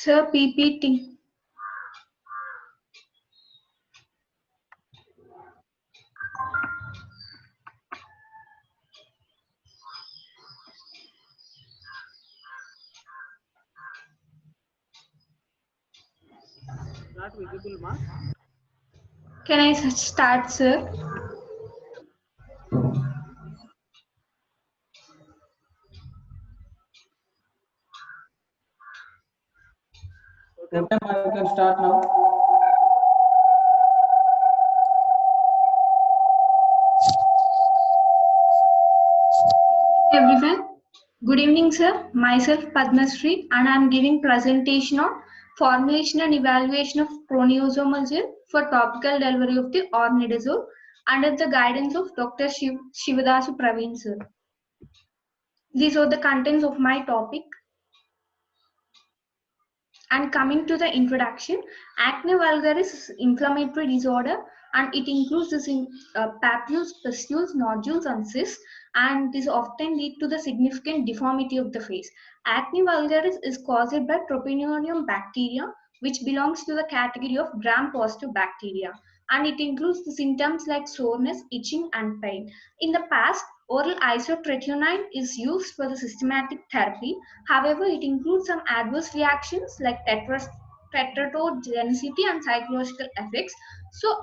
Sir, PPT. Not visible, ma. Can I start, sir? Okay, ma, you can start now. Everyone. Good evening, sir. Myself Padma Sri, and I am giving presentation on formulation and evaluation of proneosomal gel for topical delivery of the ornidazole under the guidance of Dr. Shivadasu Praveen, sir. These are the contents of my topic. And coming to the introduction, acne vulgaris is inflammatory disorder, and it includes this papules, pustules, nodules, and cysts, and this often lead to the significant deformity of the face. Acne vulgaris is caused by Tropinonium bacteria, which belongs to the category of gram-positive bacteria, and it includes the symptoms like soreness, itching, and pain. In the past, oral isotretinoin is used for the systematic therapy. However, it includes some adverse reactions like tetrodotogenicity and psychological effects. So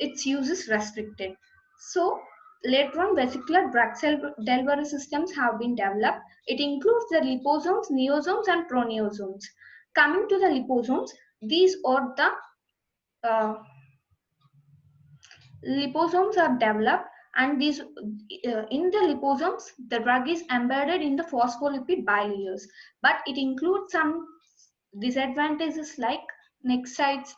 its use is restricted. So later on, vesicular drug cell delivery systems have been developed. It includes the liposomes, neosomes, and proneosomes. Coming to the liposomes, these are the liposomes are developed, and these in the liposomes the drug is embedded in the phospholipid bilayers, but it includes some disadvantages like next sites.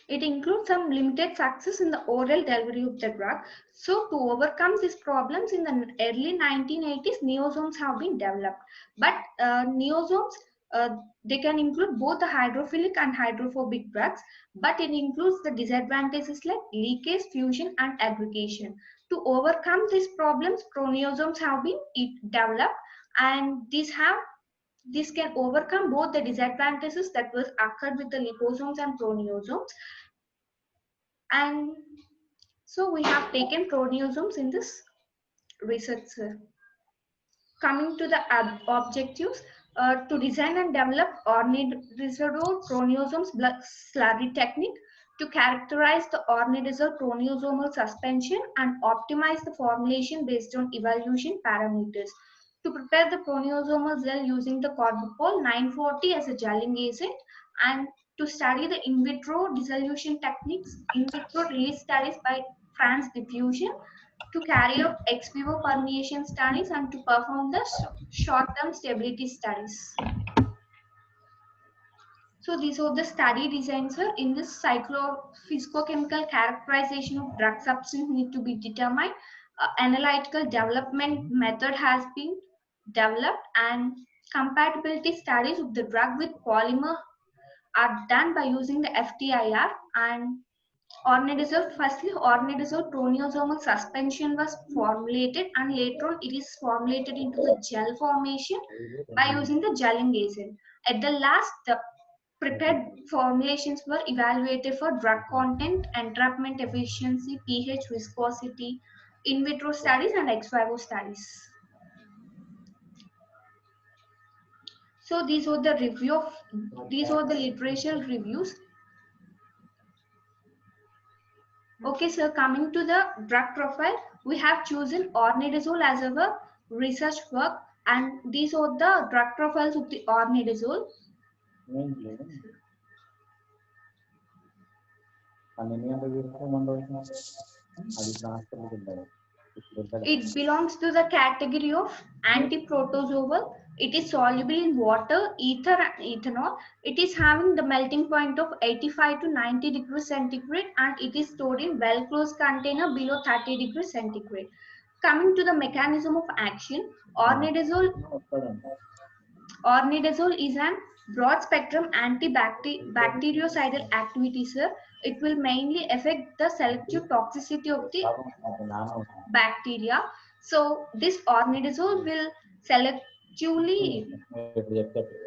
It includes some limited success in the oral delivery of the drug. So to overcome these problems, in the early 1980s, neosomes have been developed. But neosomes, they can include both the hydrophilic and hydrophobic drugs, but it includes the disadvantages like leakage, fusion, and aggregation. To overcome these problems, proneosomes have been developed, and this can overcome both the disadvantages that was occurred with the liposomes and proneosomes. And so we have taken proteosomes in this research, sir. Coming to the objectives, to design and develop ornidazole proteosomes slurry technique, to characterize the ornidazole proteosomal suspension and optimize the formulation based on evaluation parameters, to prepare the proteosomal gel using the Carbopol 940 as a gelling agent, and to study the in vitro dissolution techniques, in vitro release studies by France diffusion, to carry out ex vivo permeation studies, and to perform the short-term stability studies. So these are the study designs, sir. In this physicochemical characterization of drug substance need to be determined. Analytical development method has been developed, and compatibility studies of the drug with polymer are done by using the FTIR. And firstly, ornidazole proteosomal suspension was formulated, and later on it is formulated into the gel formation by using the gelling agent. At the last, the prepared formulations were evaluated for drug content, entrapment efficiency, pH, viscosity, in vitro studies, and ex vivo studies. So these are the literature reviews. Okay, so coming to the drug profile, we have chosen ornidazole as our research work, and these are the drug profiles of the ornidazole. It belongs to the category of antiprotozoal. It is soluble in water, ether, and ethanol. It is having the melting point of 85 to 90 degrees centigrade, and it is stored in well-closed container below 30 degrees centigrade. Coming to the mechanism of action, ornidazole is an broad spectrum antibactericidal activity, sir. It will mainly affect the selective toxicity of the bacteria. So this ornidazole will selectively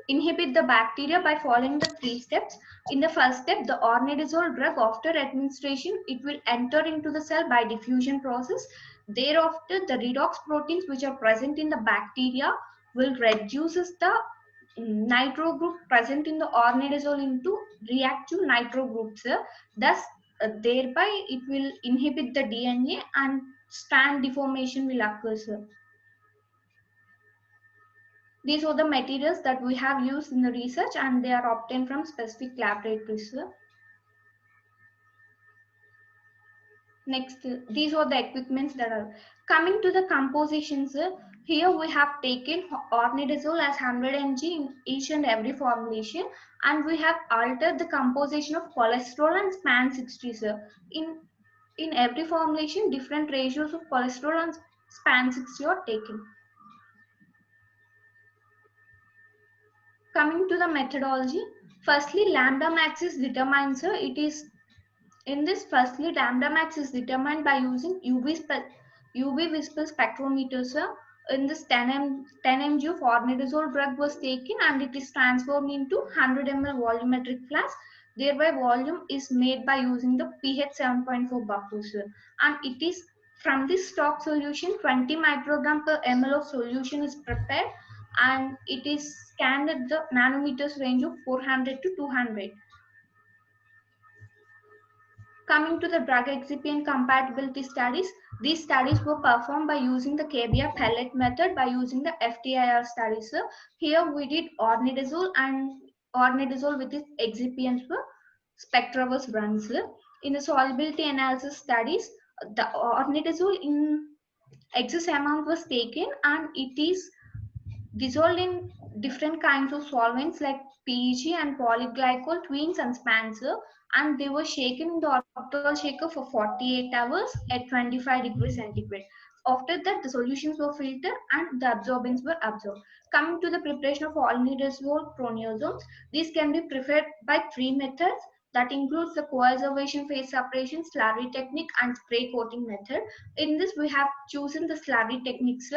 inhibit the bacteria by following the 3 steps. In the first step, the ornidazole drug after administration, it will enter into the cell by diffusion process. Thereafter, the redox proteins which are present in the bacteria will reduces the nitro group present in the ornidazole into reactive nitro groups. Thus, thereby it will inhibit the DNA and strand deformation will occur, sir. These are the materials that we have used in the research and they are obtained from specific laboratories, sir. Next, these are the equipments that are coming to the compositions. Here we have taken ornidazole as 100 mg in each and every formulation, and we have altered the composition of cholesterol and span 60. In every formulation, different ratios of cholesterol and span 60 are taken. Coming to the methodology, firstly, lambda max is determined, sir. It is in this, firstly, lambda max is determined by using UV visible spectrometer, sir. In this 10 mg of ornidazole drug was taken and it is transformed into 100 ml volumetric flask. Thereby, volume is made by using the pH 7.4 buffer, sir. And it is from this stock solution, 20 microgram per ml of solution is prepared and it is scanned at the nanometers range of 400 to 200. Coming to the drug excipient compatibility studies, these studies were performed by using the KBR pellet method by using the FTIR studies. Here we did ornidazole and ornidazole with its excipients were spectra was run. In the solubility analysis studies, the ornidazole in excess amount was taken and it is dissolved in different kinds of solvents like PEG and polyglycol, twins and spans, and they were shaken in the orbital shaker for 48 hours at 25 degrees centigrade. After that, the solutions were filtered and the absorbents were absorbed. Coming to the preparation of ornidazole proneosomes, these can be prepared by 3 methods. That includes the coagulation phase separation, slurry technique, and spray coating method. In this, we have chosen the slurry techniques.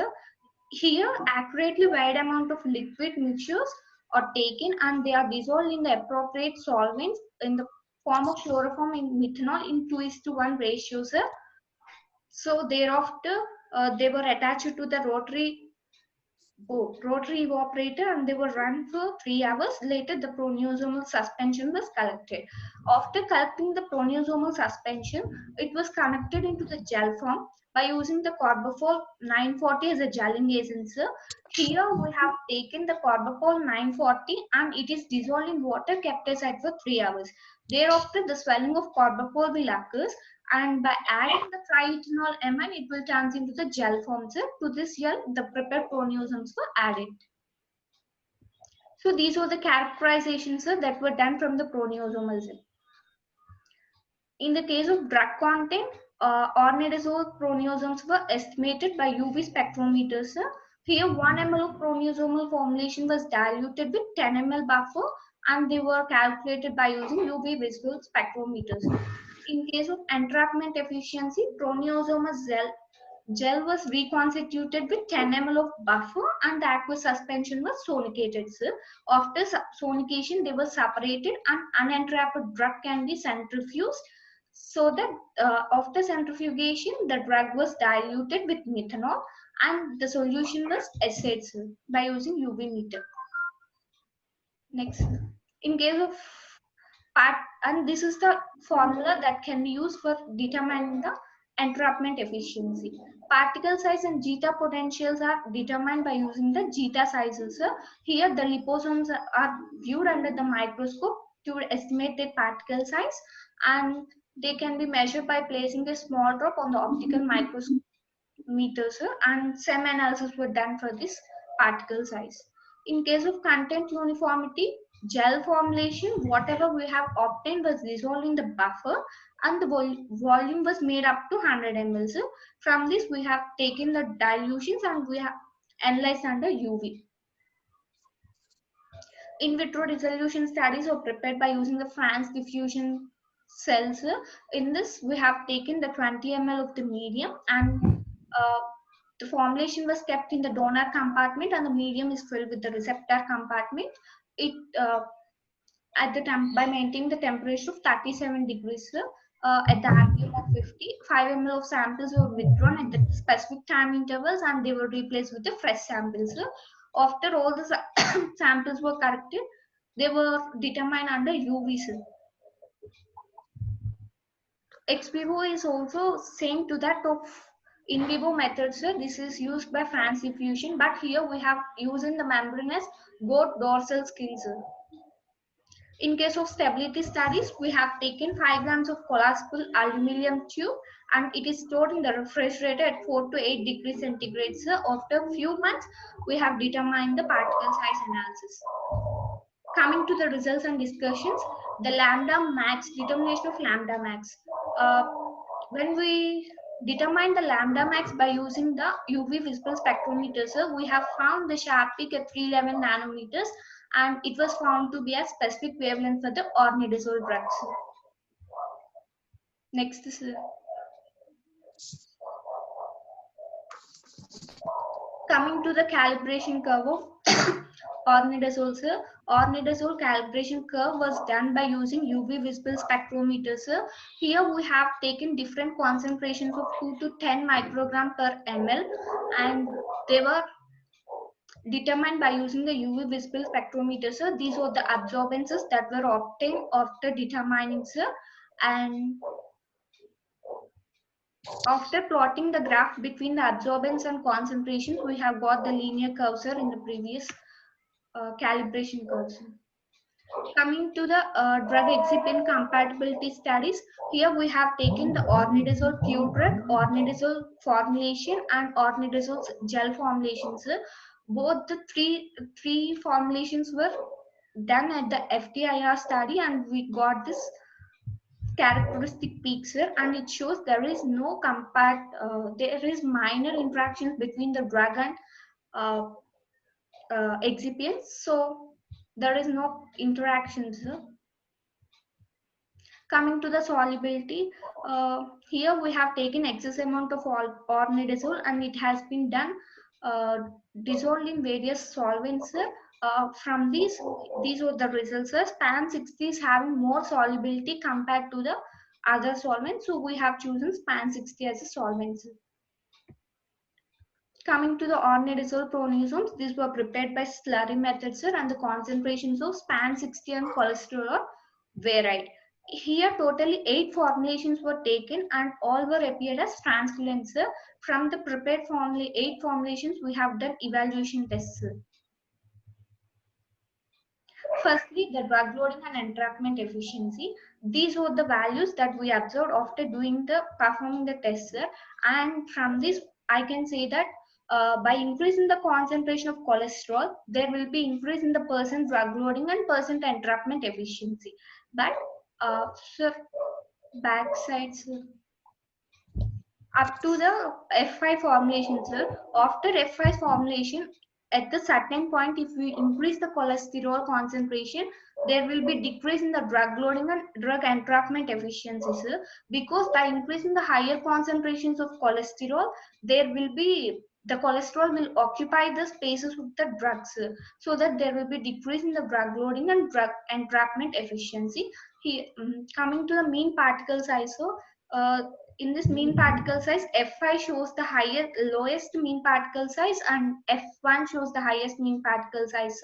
Here, accurately wide amount of liquid mixtures are taken and they are dissolved in the appropriate solvents in the form of chloroform and methanol in 2:1 ratio. So thereafter, they were attached to the rotary evaporator and they were run for 3 hours. Later, the proneosomal suspension was collected. After collecting the proneosomal suspension, it was connected into the gel form by using the Carbopol 940 as a gelling agent. Here we have taken the Carbopol 940 and it is dissolved in water kept aside for 3 hours. Thereafter, the swelling of Carbopol will occur and by adding the triethanol amine, it will turn into the gel form. To this gel, the prepared proneosomes were added. So these were the characterizations that were done from the proneosomal gel. In the case of drug content, ornidazole proneosomes were estimated by UV spectrometers. Here, 1 ml of proneosomal formulation was diluted with 10 ml buffer and they were calculated by using UV visible spectrometers. In case of entrapment efficiency, proneosomal gel was reconstituted with 10 ml of buffer and the aqueous suspension was sonicated. After sonication, they were separated and unentrapped drug can be centrifuged so that after centrifugation, the drug was diluted with methanol and the solution was assayed by using UV meter. Next, in case of and this is the formula that can be used for determining the entrapment efficiency. Particle size and zeta potentials are determined by using the zeta sizes. Here the liposomes are viewed under the microscope to estimate their particle size and they can be measured by placing a small drop on the optical micrometers and some analysis were done for this particle size. In case of content uniformity, gel formulation, whatever we have obtained was dissolved in the buffer and the volume was made up to 100 ml. From this, we have taken the dilutions and we have analyzed under UV. In vitro dissolution studies are prepared by using the France diffusion cells. In this, we have taken the 20 ml of the medium, and the formulation was kept in the donor compartment, and the medium is filled with the receptor compartment. It at the by maintaining the temperature of 37 degrees at the RPM of 50, 5 ml of samples were withdrawn at the specific time intervals, and they were replaced with the fresh samples. After all the samples were corrected, they were determined under UV. Ex vivo is also same to that of in vivo methods. This is used by France diffusion, but here we have using the membranous goat dorsal skins. In case of stability studies, we have taken 5 grams of collapsible aluminum tube, and it is stored in the refrigerator at 4 to 8 degrees centigrade. After a few months, we have determined the particle size analysis. Coming to the results and discussions, the lambda max, determination of lambda max. When we determine the lambda max by using the UV visible spectrometer, we have found the sharp peak at 311 nanometers, and it was found to be a specific wavelength for the ornidazole drugs. Next is coming to the calibration curve of ornidazole. Ornidazole calibration curve was done by using UV visible spectrometers. Here we have taken different concentrations of 2 to 10 microgram per ml, and they were determined by using the UV visible spectrometer. These were the absorbances that were obtained after determining, and after plotting the graph between the absorbance and concentrations, we have got the linear curves in the previous calibration curves. Coming to the drug excipient compatibility studies, here we have taken the ornidazole pure drug, ornidazole formulation, and ornidazole gel formulations. Both the three formulations were done at the FTIR study, and we got this characteristic peaks here, and it shows there is no there is minor interactions between the drug and excipients, so there is no interactions here. Coming to the solubility, here we have taken excess amount of ornidazole, and it has been done dissolved in various solvents. From these were the results. SPAN 60 is having more solubility compared to the other solvents, so we have chosen SPAN 60 as a solvent. Coming to the ornidazole proteasomes, these were prepared by slurry methods, and the concentrations of SPAN 60 and cholesterol varied. Here totally 8 formulations were taken, and all were appeared as transculants. From the prepared 8 formulations, we have done evaluation tests. Firstly, the drug loading and entrapment efficiency. These were the values that we observed after performing the tests. And from this, I can say that by increasing the concentration of cholesterol, there will be increase in the percent drug loading and percent entrapment efficiency. But sir, backside, sir. Up to the F5 formulation, sir. After F5 formulation, at the certain point, if we increase the cholesterol concentration, there will be decrease in the drug loading and drug entrapment efficiency, sir. Because by increasing the higher concentrations of cholesterol, the cholesterol will occupy the spaces with the drugs, so that there will be decrease in the drug loading and drug entrapment efficiency. Here, coming to the mean particle size, in this mean particle size, F5 shows the lowest mean particle size, and F1 shows the highest mean particle size.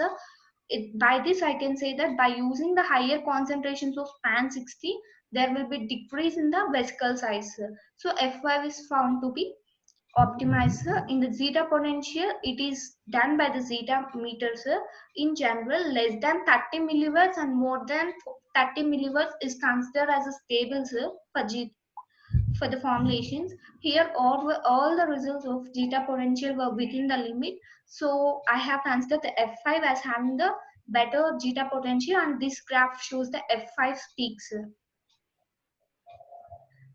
By this, I can say that by using the higher concentrations of SPAN 60, there will be decrease in the vesicle size. So F5 is found to be optimized. In the zeta potential, it is done by the zeta meters. In general, less than 30 millivolts and more than 30 millivolts is considered as a stable for the formulations. Here all the results of zeta potential were within the limit, so I have considered the F5 as having the better zeta potential, and this graph shows the F5 peaks.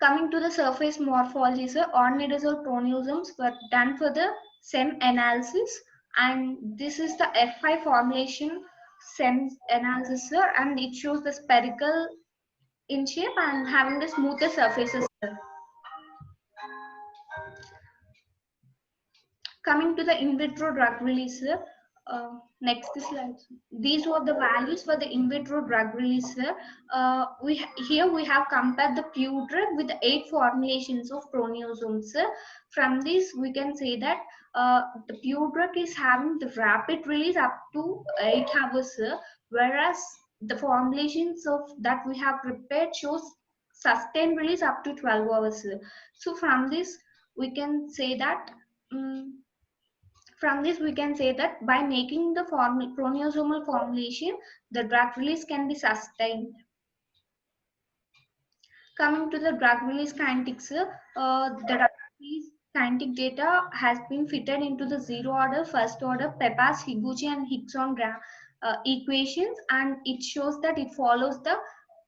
Coming to the surface morphology, ornidazole proteasomes were done for the SEM analysis, and this is the F5 formulation SEMS analysis, sir, and it shows the spherical in shape and having the smoother surfaces, sir. Coming to the in vitro drug release, next slide. These were the values for the in vitro drug release. Here we have compared the pure drug with the 8 formulations of proteasomes. From this, we can say that the pure drug is having the rapid release up to 8 hours, whereas the formulations of that we have prepared shows sustained release up to 12 hours. So from this, we can say that. Um, from this, we can say that by making the proteasomal formulation, the drug release can be sustained. Coming to the drug release kinetics, the drug release kinetic data has been fitted into the zero order, first order Peppas, Higuchi, and Hickson equations, and it shows that it follows the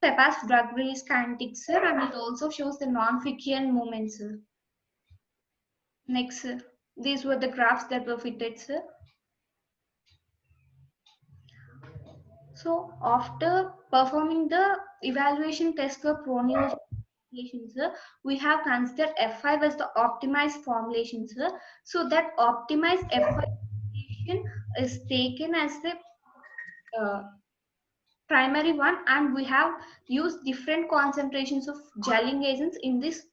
Peppas drug release kinetics, and it also shows the non-Fickian movements. Next, these were the graphs that were fitted, sir. So after performing the evaluation test for pronunciation, we have considered F5 as the optimized formulation. So that optimized F5 formulation is taken as the primary one, and we have used different concentrations of gelling agents in this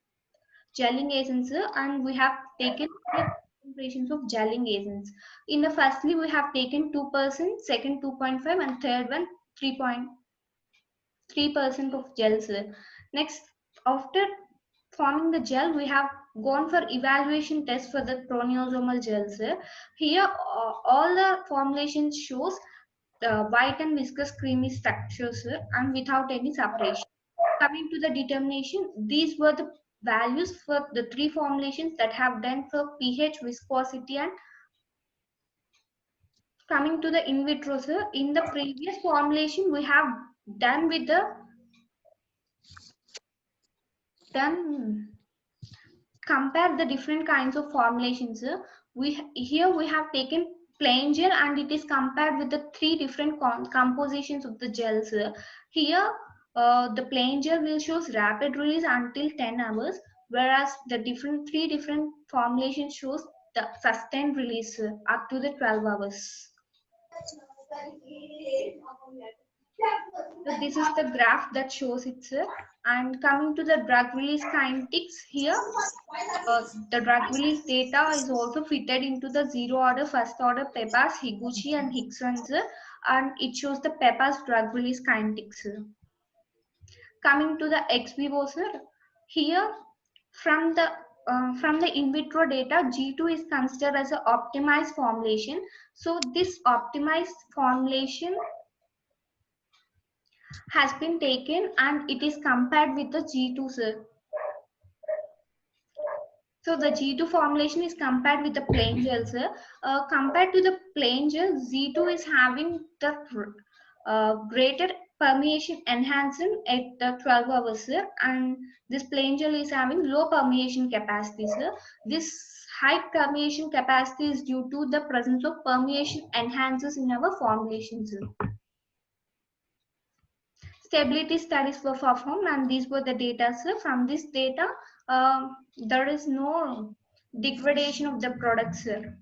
gelling agents, and we have taken concentrations of gelling agents. In the firstly, we have taken 2%, second 2.5, and third one 3% of gels. Next, after forming the gel, we have gone for evaluation test for the proteasomal gels. Here, all the formulations shows the white and viscous creamy structures and without any separation. Coming to the determination, these were the values for the 3 formulations that have done for pH, viscosity, and coming to the in vitro, sir. In the previous formulation, we have done with the compare the different kinds of formulations. Here we have taken plain gel and it is compared with the 3 different compositions of the gels. Here the plain gel will shows rapid release until 10 hours, whereas the 3 different formulations shows the sustained release up to the 12 hours. So this is the graph that shows it, sir. And coming to the drug release kinetics here, the drug release data is also fitted into the zero order, first order Peppas, Higuchi, and Hickson, and it shows the Peppas drug release kinetics. Coming to the ex vivo, sir, here from the in vitro data, G2 is considered as an optimized formulation. So this optimized formulation has been taken and it is compared with the G2, sir. So the G2 formulation is compared with the plain gel, sir. Compared to the plain gel, Z2 is having the greater permeation enhancement at the 12 hours, sir. And this plain gel is having low permeation capacity, sir. This high permeation capacity is due to the presence of permeation enhancers in our formulation, sir. Stability studies were performed and these were the data, sir. From this data, there is no degradation of the product, sir.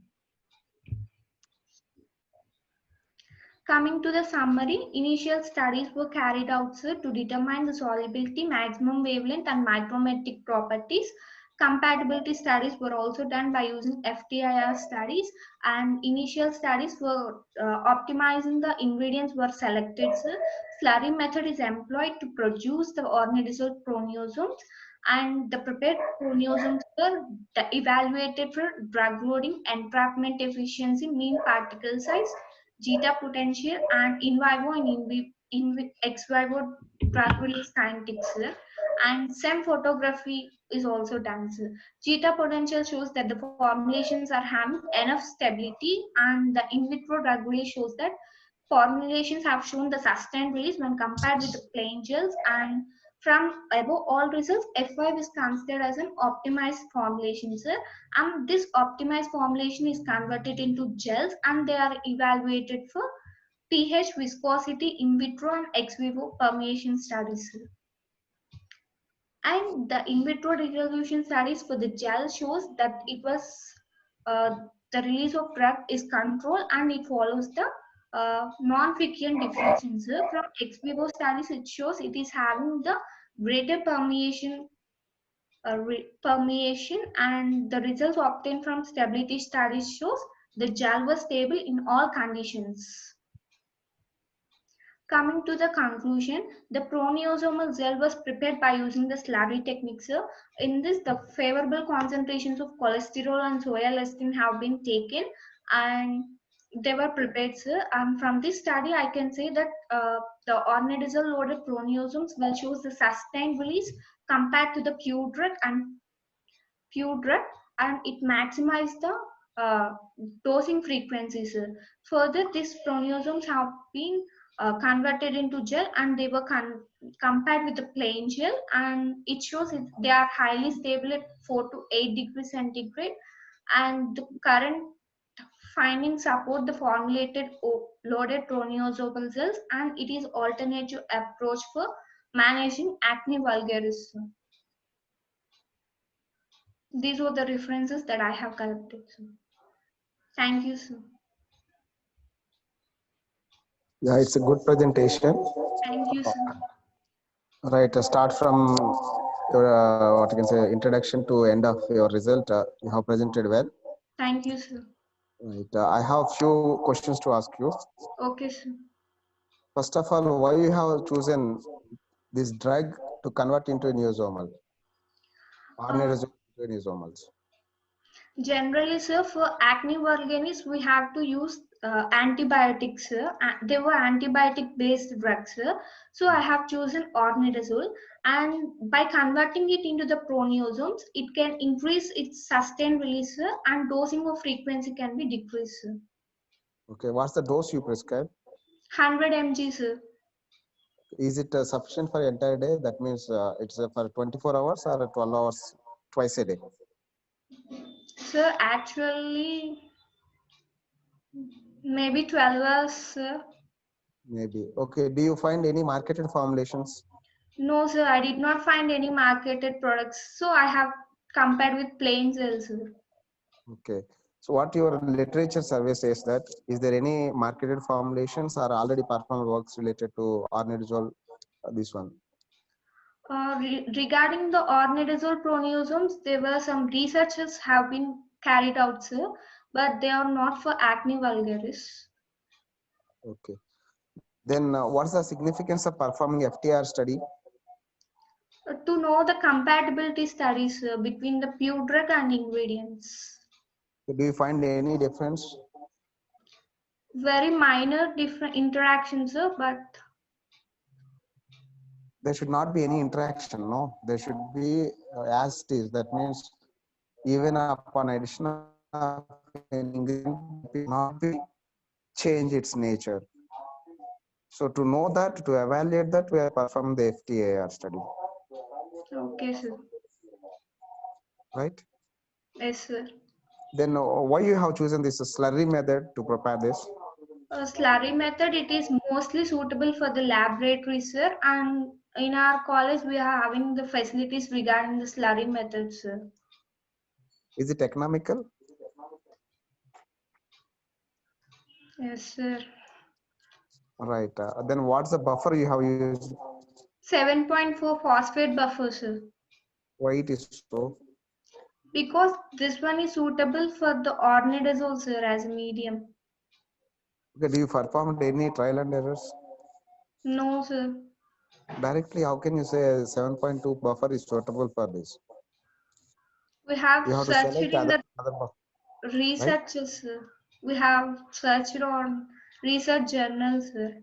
Coming to the summary, initial studies were carried out, sir, to determine the solubility, maximum wavelength, and micrometric properties. Compatibility studies were also done by using FTIR studies, and initial studies were optimizing the ingredients were selected, sir. Slurry method is employed to produce the ornidisol proteasomes, and the prepared proteasomes were evaluated for drug loading, entrapment efficiency, mean particle size, zeta potential, and in vivo and ex vivo drug release kinetics. And SEM photography is also done. Zeta potential shows that the formulations are having enough stability, and the in vitro drug release shows that formulations have shown the sustained release when compared with the plain gels. And from above all results, F5 is considered as an optimized formulation, sir. And this optimized formulation is converted into gels and they are evaluated for pH, viscosity, in vitro and ex vivo permeation studies. And the in vitro resolution studies for the gel shows that it was uh, the release of drug is controlled and it follows the non-frequent diffusions. From ex vivo studies, it shows it is having the greater permeation, and the results obtained from stability studies shows the gel was stable in all conditions. Coming to the conclusion, the proneosomal gel was prepared by using the slurry techniques. In this, the favorable concentrations of cholesterol and soy lecithin have been taken and they were prepared. And from this study, I can say that the ornidazole loaded proneosomes will show the sustained release compared to the pure drug, and it maximizes the dosing frequencies. Further, these proneosomes have been converted into gel and they were compared with the plain gel, and it shows they are highly stable at 4 to 8 degrees centigrade, and the current findings support the formulated loaded proneosomal gels, and it is alternative approach for managing acne vulgaris. These were the references that I have collected. Thank you, sir. Yeah, it's a good presentation. Thank you, sir. Right, start from your what you can say introduction to end of your result. You have presented well. Thank you, sir. Right, I have few questions to ask you. Okay, sir. First of all, why you have chosen this drug to convert into neosomal? Ornidazole into neosomals. Generally, sir, for acne vulgaris, we have to use antibiotics, sir. They were antibiotic-based drugs, sir. So I have chosen ornidazole, and by converting it into the proneosomes, it can increase its sustained release, sir, and dosing of frequency can be decreased, sir. Okay, what's the dose you prescribe? 100 mg, sir. Is it sufficient for entire day? That means it's for 24 hours or 12 hours twice a day? Sir, actually, maybe 12 hours, sir. Maybe. Okay, do you find any marketed formulations? No, sir, I did not find any marketed products. So I have compared with plain gel, sir. Okay. So what your literature survey says that, is there any marketed formulations or already performed works related to ornidazole, this one? Regarding the ornidazole proneosomes, there were some researches have been carried out, sir, but they are not for acne vulgaris. Okay. Then what's the significance of performing FTR study? To know the compatibility studies between the pure drug and ingredients. Do you find any difference? Very minor different interactions, sir, but There should not be any interaction, no? There should be as it is. That means even upon addition of an ingredient, it will not be change its nature. So to know that, to evaluate that, we have performed the FTAR study, okay, sir. right? Yes, sir. Then why you have chosen this slurry method to prepare this? Slurry method, it is mostly suitable for the laboratory, sir, and in our college we are having the facilities regarding the slurry method, sir. Is it economical? Yes, sir. Right. Then what's the buffer you have used? 7.4 phosphate buffer, sir. Why it is so? Because this one is suitable for the ornidazole, sir, as a medium. Okay, do you perform any trial and errors? No, sir. Directly, how can you say 7.2 buffer is suitable for this? We have You have to searched select in other the buffer, right? researches, sir. We have searched on research journals, sir.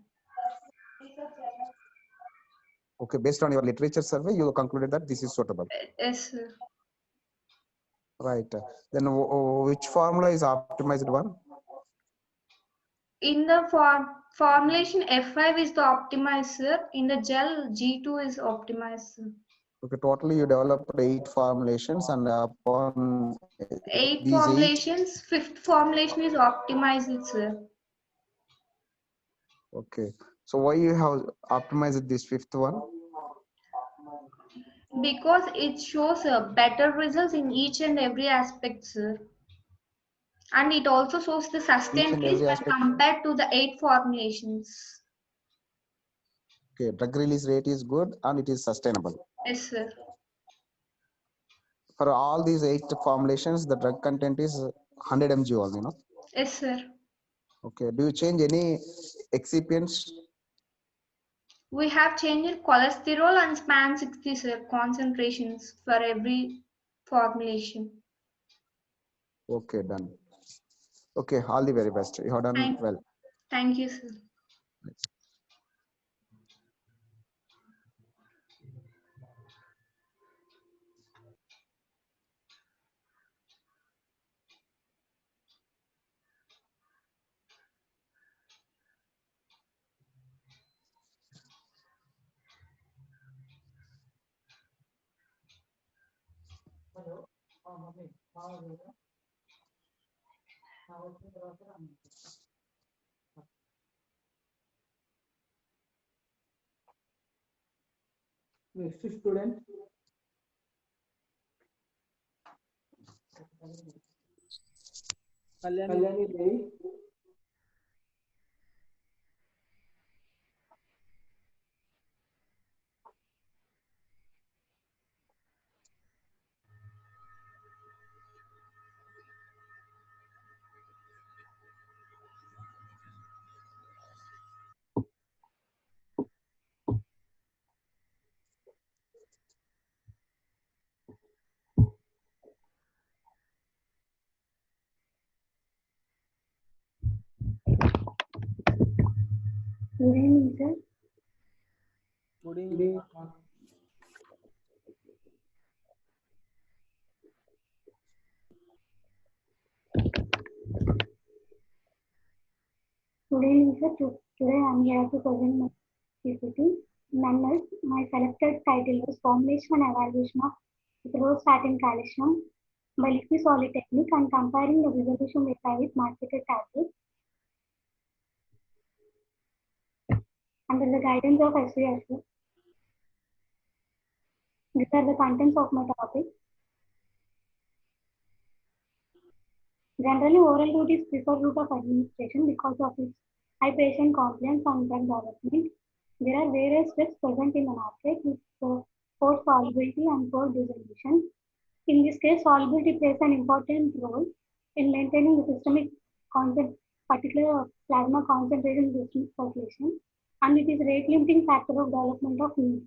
Okay, based on your literature survey, you concluded that this is suitable. Yes, sir. Right. Then which formula is optimized one? In the formulation, F5 is the optimized, sir. In the gel, G2 is optimized, sir. Okay, totally you developed 8 formulations, and upon 8 these 8, formulations, 5th formulation is optimized, sir. Okay. So why you have optimized this fifth one? Because it shows better results in each and every aspect, sir. And it also shows the Each sustained and release every when aspect. compared to the 8 formulations. Okay, drug release rate is good and it is sustainable. Yes, sir. For all these 8 formulations, the drug content is 100 mg only, no? Yes, sir. Okay. Do you change any excipients? We have changed cholesterol and span 60, sir, concentrations for every formulation. Okay, done. Okay, all the very best. You have done Thank, well. thank you, sir. Next student, Kalyani Devi. Good evening, sir. Good evening. Good evening, sir. Today I am here to present my PPT. My selected title is Formulation and Evaluation of Atorvastatin Calcium by liquid solid technique and comparing the resolution data with marketed tablets under the guidance of SVSU. These are the contents of my topic. Generally, oral route is preferred route of administration because of its high patient compliance and drug development. There are various steps present in the market with poor solubility and poor dissolution. In this case, solubility plays an important role in maintaining the systemic particular plasma concentration in systemic circulation, and it is rate limiting factor of development of need.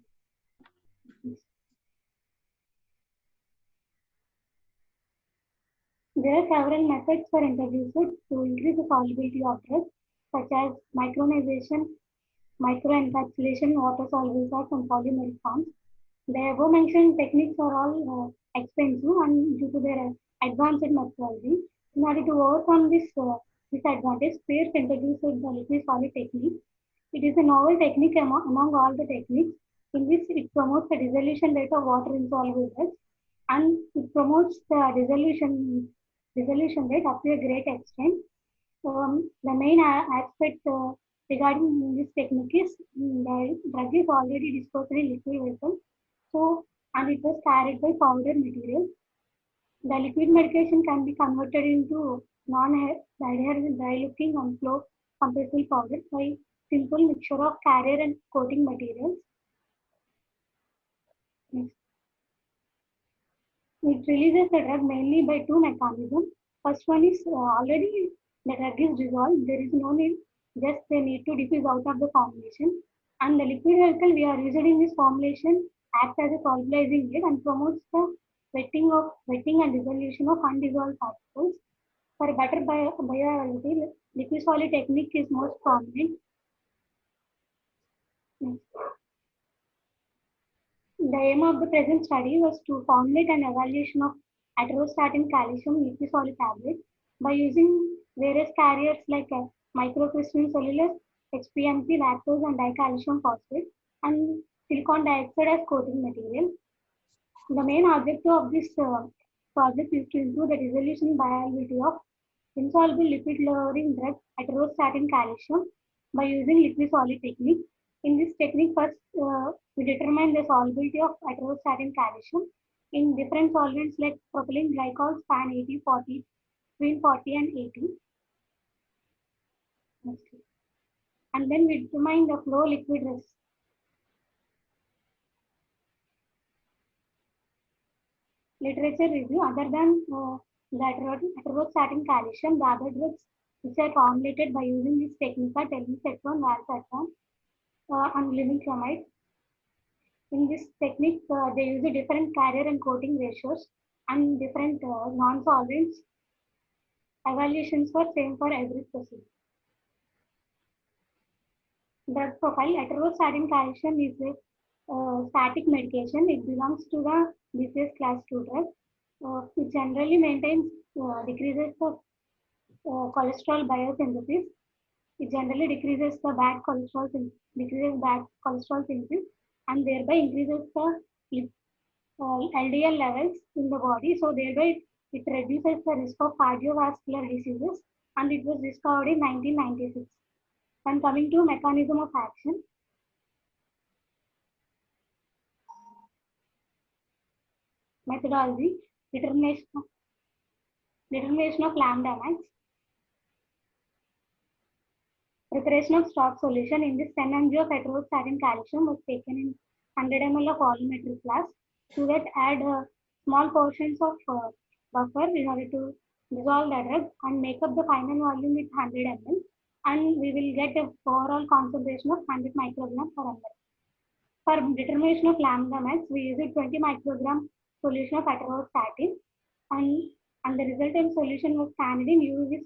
There are several methods for introduced to increase the solubility of drugs, such as micronization, microencapsulation, water soluble salts, and polymeric forms. The above mentioned techniques are all expensive and due to their advanced methodology. In order to overcome this disadvantage, Pierce introduced the liquid solid technique. It is a novel technique among all the techniques in which it promotes the dissolution rate of water insoluble drugs and it promotes the dissolution rate up to a great extent. The main aspect regarding this technique is the drug is already disposed in liquid vessel, so and it was carried by powder material. The liquid medication can be converted into non-adherent dry-looking and flow compressible powder by simple mixture of carrier and coating materials. Next. It releases the drug mainly by two mechanisms. First one is already the drug is dissolved. There is no need, just they need to diffuse out of the formulation. And the liquid vehicle we are using in this formulation acts as a solubilizing agent and promotes the wetting and dissolution of undissolved particles. For better bioavailability, liquid solid technique is most prominent. Next. The aim of the present study was to formulate an evaluation of atorvastatin calcium liquid solid tablet by using various carriers like microcrystalline cellulose, HPMC, lactose, and dicalcium phosphate, and silicon dioxide as coating material. The main objective of this project is to improve the dissolution viability of insoluble lipid lowering drug atorvastatin calcium by using liquid solid technique. In this technique, first we determine the solubility of atorvastatin calcium in different solvents like propylene glycol, span 80, 40, between 40 and 80. Next. And then we determine the flow liquid resistance. Literature review, other than the atorvastatin calcium, the other drugs which are formulated by using this technique are telmisartan, valsartan, and limiclamide. In this technique, they use a different carrier and coating ratios and different non-solvents. Evaluations were same for every procedure. Drug profile, atorvastatin calcium is a static medication. It belongs to the BCS class 2 drug. It generally maintains decreases the cholesterol biosynthesis. It generally decreases the bad cholesterol synthesis and thereby increases the LDL levels in the body. So thereby it reduces the risk of cardiovascular diseases, and it was discovered in 1996. And coming to mechanism of action, methodology, determination of lambda max, preparation of stock solution. In this 10 mg of atorvastatin calcium was taken in 100 ml of volumetric flask. To that, add small portions of buffer in order to dissolve the drug and make up the final volume with 100 ml, and we will get a overall concentration of 100 microgram per ml. For determination of lambda max, we use a 20 microgram solution of atorvastatin, and the resultant solution was scanned in UV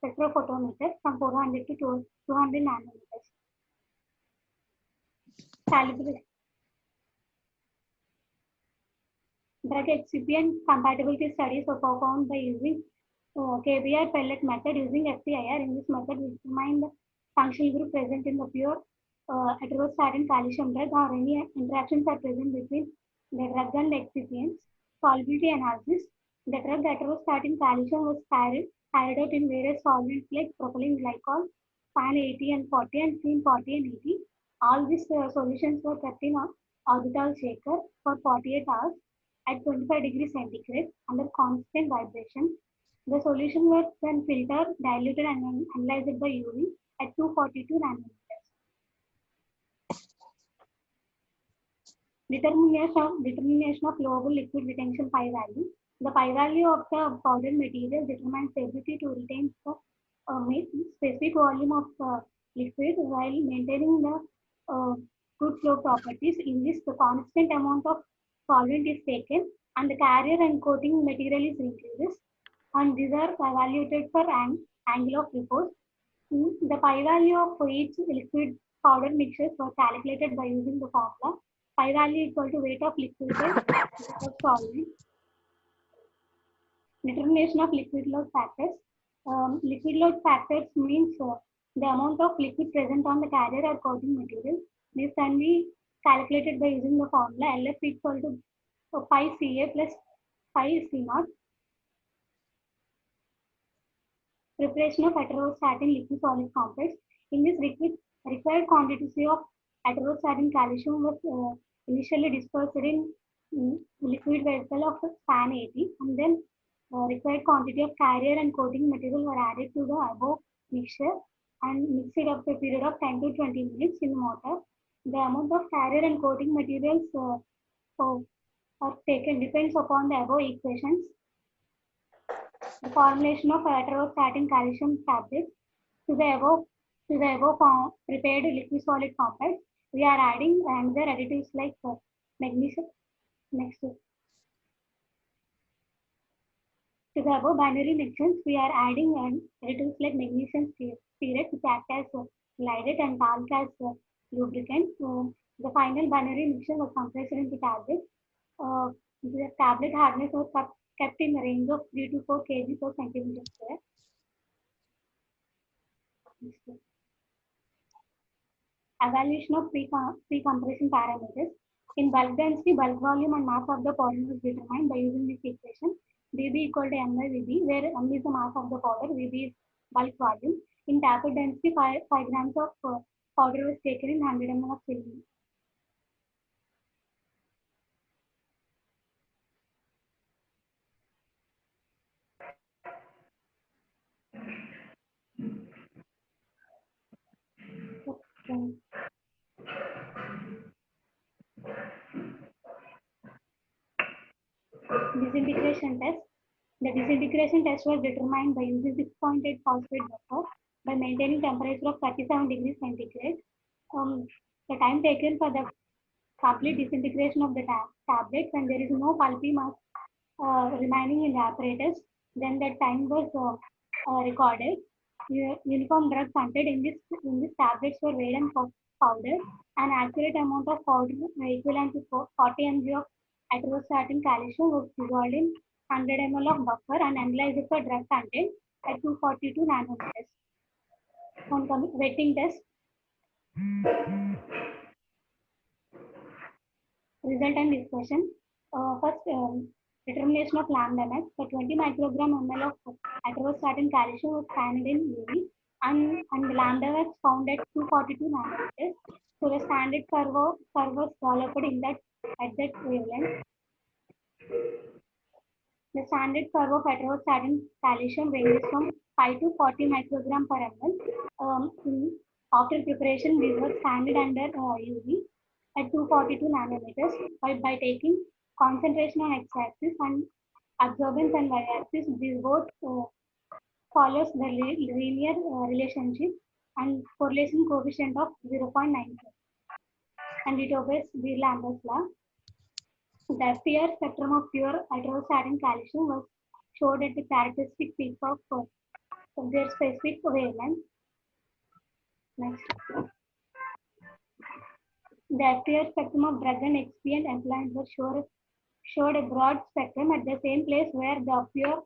spectrophotometer from 400 to 200 nanometers. Calibration. Drug excipient compatibility studies were performed by using KBR pellet method using FTIR. In this method, we determine the functional group present in the pure atorvastatin calcium drug, or any interactions are present between the drug and the excipients. Solubility analysis. The drug atorvastatin calcium was carried out in various solvents like propylene glycol, span 80 and 40, and clean 40 and 80. All these solutions were kept in an orbital shaker for 48 hours at 25 degrees centigrade under constant vibration. The solution was then filtered, diluted, and analyzed by UV at 242 nanometers. Determination of flowable liquid retention pi value. The pi value of the powdered material determines the ability to retain the specific volume of liquid while maintaining the good flow properties. In this, the constant amount of solvent is taken and the carrier and coating material is increases, and these are evaluated for angle of repose. The pi value of each liquid powder mixtures were calculated by using the formula pi value equal to weight of liquid by weight of solvent. Determination of liquid load factors. Liquid load factors means the amount of liquid present on the carrier or coating material. This can be calculated by using the formula LF equal to pi Ca plus pi C naught. Preparation of atorvastatin liquid solid complex. In this required quantity of atorvastatin calcium was initially dispersed in liquid vessel of span 80, and then required quantity of carrier and coating material were added to the above mixture and mixed it up a period of 10 to 20 minutes in the mortar. The amount of carrier and coating materials are taken depends upon the above equations. The formulation of atorvastatin calcium tablets to the above prepared liquid solid complex, we are adding another additives like magnesium. Next. To the above binary mixtures, we are adding additives like magnesium stearate, which act as glycate, and talc as lubricant. The final binary mixture was compressed into tablets. The tablet hardness was kept in the range of 3 to 4 kg per centimeter square. Evaluation of pre-compression parameters. In bulk density, bulk volume, and mass of the powder was determined by using this equation. Vb equal to m by Vb, where m is the mass of the powder, Vb is bulk volume. In tablet density, 5 grams of powder was taken in 100 ml of saline. Okay. Disintegration test. The disintegration test was determined by using 6.8 phosphate buffer by maintaining temperature of 37 degrees centigrade. The time taken for the complete disintegration of the tablets, and there is no pulpy mass remaining in the apparatus, then the time was recorded. Uniform drug content in this tablets were weighed and powder. An accurate amount of powder equivalent to 40 mg of atorvastatin calcium was dissolved in 100 ml of buffer and analyzed for drug content at 242 nanometers. On wetting test, result and discussion. First, determination of lambda max. The 20 microgram ml of atorvastatin calcium was scanned in UV and the lambda max found at 242 nanometers. So the standard curve was developed in that at that wavelength. The standard curve of atorvastatin calcium ranges from 5 to 40 microgram per ml. After preparation, these were scanned under UV at 242 nanometers by taking concentration on x-axis and absorbance and y-axis. These both follows the linear relationship and correlation coefficient of 0.94, and it obeys Beer-Lambert's law. The FPR spectrum of pure atorvastatin calcium was showed at the characteristic peak of their specific wavelength. Next. The FPR spectrum of drug and excipient effluent was showed a broad spectrum at the same place where the pure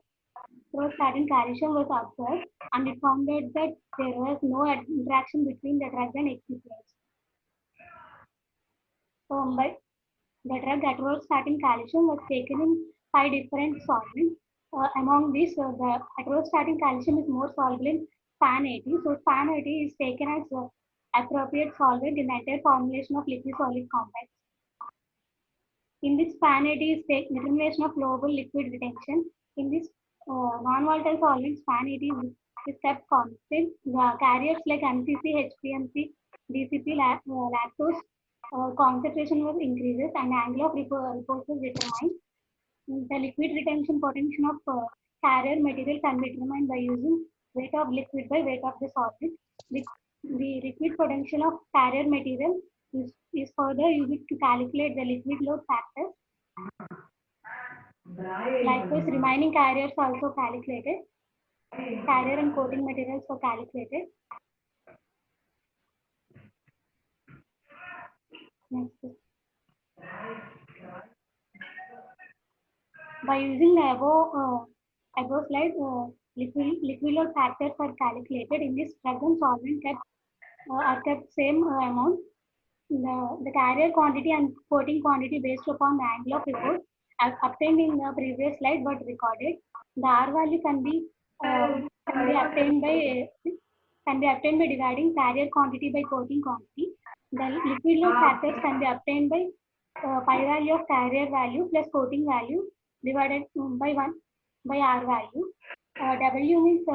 atorvastatin calcium was observed, and it found that there was no interaction between the drug and excipients. But the drug atorvastatin calcium was taken in 5 different solvents. Among these, the atorvastatin calcium is more soluble in SPAN 80. So SPAN 80 is taken as appropriate solvent in the entire formulation of liquid solid complex. In this SPAN 80 is determination of flowable liquid retention. In this non-volatile solvent, SPAN 80 is kept constant. The carriers like MCC, HPMC, DCP, lactose concentration was increases and angle of repose was determined. The liquid retention potential of carrier material can be determined by using weight of liquid by weight of the solid. The liquid potential of carrier material is further used to calculate the liquid load factors. Likewise, remaining carriers are also calculated. Carrier and coating materials were calculated. Next. By using the above slide, liquid load factors are calculated. In this, drug and solvent are kept same amount. The carrier quantity and coating quantity based upon the angle of repose obtained in the previous slide but recorded. The R value can be obtained by dividing carrier quantity by coating quantity. The liquid load factors can be obtained by pi value of carrier value plus coating value divided by 1 by R value. W means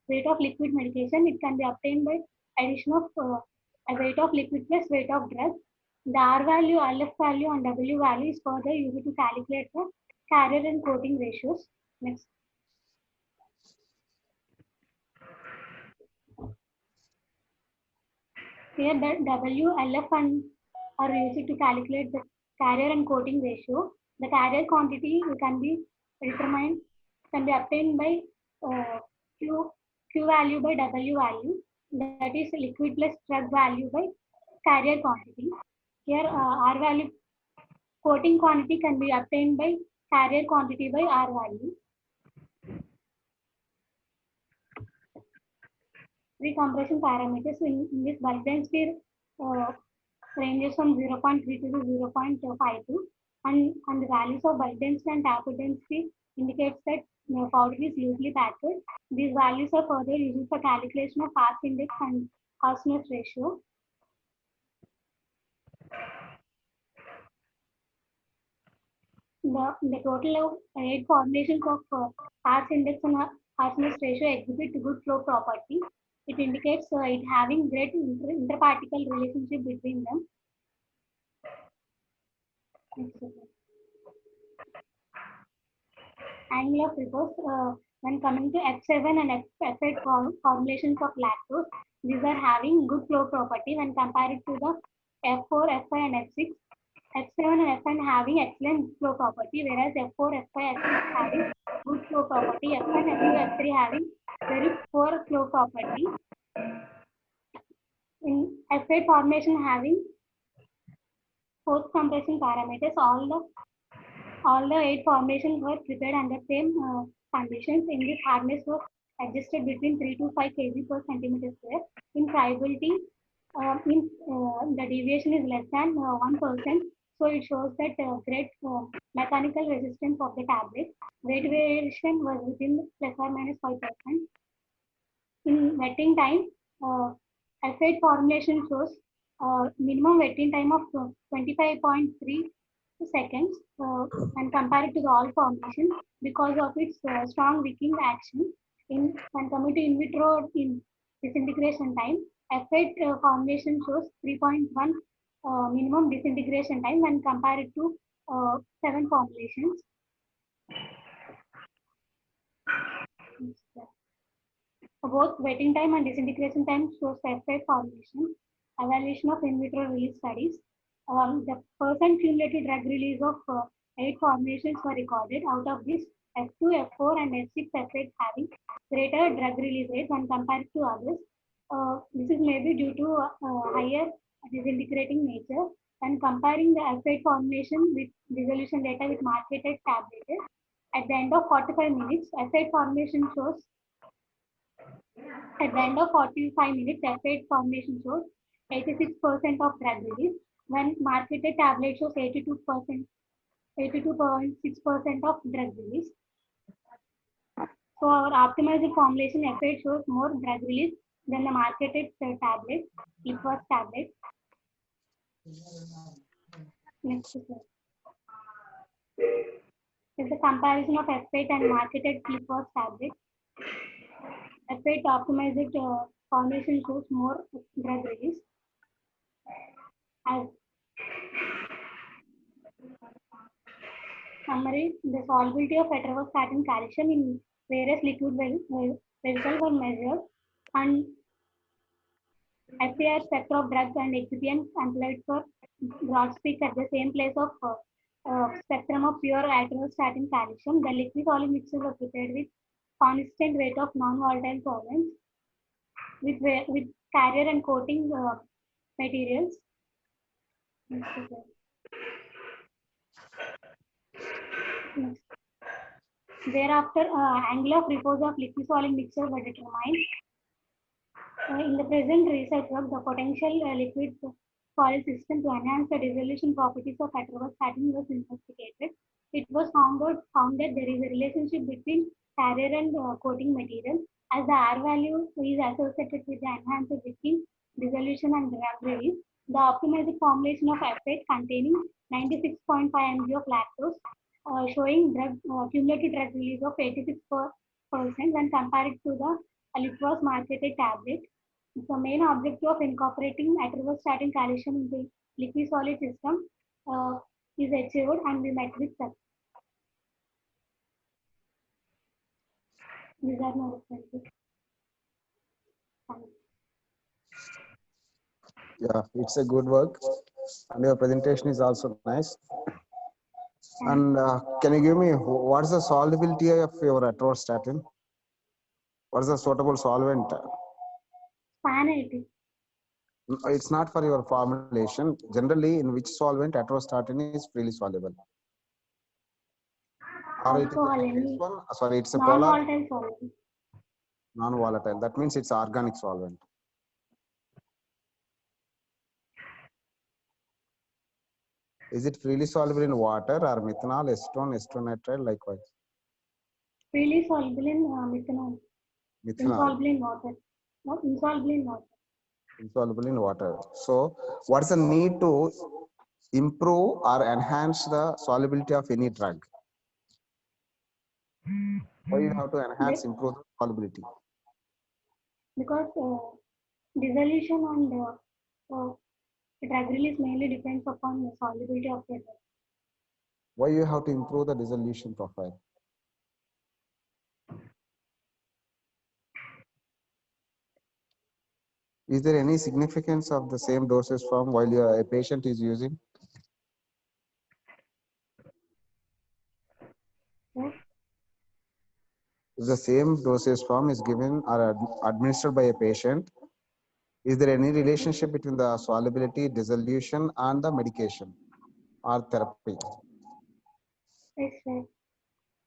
weight of liquid medication. It can be obtained by addition of a weight of liquid plus weight of drug. The R value, LF value, and W value is further used to calculate the carrier and coating ratios. Next. Here the W, LF, and are used to calculate the carrier and coating ratio. The carrier quantity can be determined, can be obtained by Q value by W value. That is liquid plus drug value by carrier quantity. Here R value, coating quantity can be obtained by carrier quantity by R value. Recompression parameters in this bulk density ranges from 0.32 to 0.52, and the values of bulk density and tablet density indicates that powder is loosely packed. These values are further used for calculation of Haas index and harshness ratio. The total of 8 formulations of Haas index and harshness ratio exhibit good flow property. It indicates it having great interparticle relationship between them. Angle of repose, when coming to F7 and F8 formulations of lactose, these are having good flow property when compared to the F4, F5 and F6. F7 and F9 having excellent flow property, whereas F4, F5, F6 having good flow property, F1, F2, F3 having very poor flow property. In F8 formation having post compression parameters, all the 8 formations were prepared under same conditions. In this, hardness was adjusted between 3 to 5 kg per centimeter square. In friability, the deviation is less than 1%. So it shows that great mechanical resistance of the tablet. Weight variation was within plus or minus 5%. In wetting time, F8 formulation shows minimum wetting time of 25.3 seconds when compared to the all formulation because of its strong wicking action. When coming to in vitro in disintegration time, F8 formulation shows 3.1 minimum disintegration time when compared to 7 formulations. Both wetting time and disintegration time shows F8 formulation. Evaluation of in vitro release studies. The percent cumulative drug release of 8 formulations were recorded. Out of this, F2, F4 and F6, F8 having greater drug release rate when compared to others. This is maybe due to higher disintegrating nature. When comparing the F8 formulation with dissolution data with marketed tablets, at the end of 45 minutes, F8 formulation shows at the end of 45 minutes, F8 formulation shows 86% of drug release, when marketed tablet shows 82.6% of drug release. So our optimized formulation F8 shows more drug release than the marketed tablet, Liquos tablet. Next slide is the comparison of F8 and marketed Liquos tablet. F8 optimized formulation shows more drug release. As summary, the solubility of atorvastatin calcium in various liquid vessels were measured, and FAR spectra of drugs and excipients employed for broad speak at the same place of spectrum of pure atorvastatin calcium. The liquid solid mixtures were prepared with constant weight of non-volatile solvents with carrier and coating materials. Next. Thereafter, angle of repose of liquid solid mixture were determined. In the present research work, the potential liquid solid system to enhance the dissolution properties of atorvastatin was investigated. It was found that there is a relationship between carrier and coating material, as the R value is associated with the enhanced wicking, dissolution and drug release. The optimized formulation of F8 containing 96.5 mg of lactose, showing cumulative drug release of 86% when compared to the Liquos marketed tablet. The main objective of incorporating atorvastatin calcium into liquid solid system is achieved, and we met with success. These are my references. Yeah, it's a good work, and your presentation is also nice. And can you give me what's the solubility of your atorvastatin? What's the suitable solvent? SPAN 80. It's not for your formulation. Generally, in which solvent atorvastatin is freely soluble? Or it is a one? Sorry, it's a polar. Non-volatile solvent. Non-volatile. That means it's organic solvent. Is it freely soluble in water or methanol, acetone, acetonitrile, likewise? Freely soluble in methanol. Methanol, Insoluble in water. Not insoluble in water. insoluble in water. So, what's the need to improve or enhance the solubility of any drug? Why you have to enhance, improve the solubility? Because dissolution and drug release mainly depends upon the solubility of the drug. Why you have to improve the dissolution profile? Is there any significance of the same dosage form while a patient is using? Yes. If the same dosage form is given or administered by a patient, is there any relationship between the solubility, dissolution, and the medication or therapy? Yes, sir.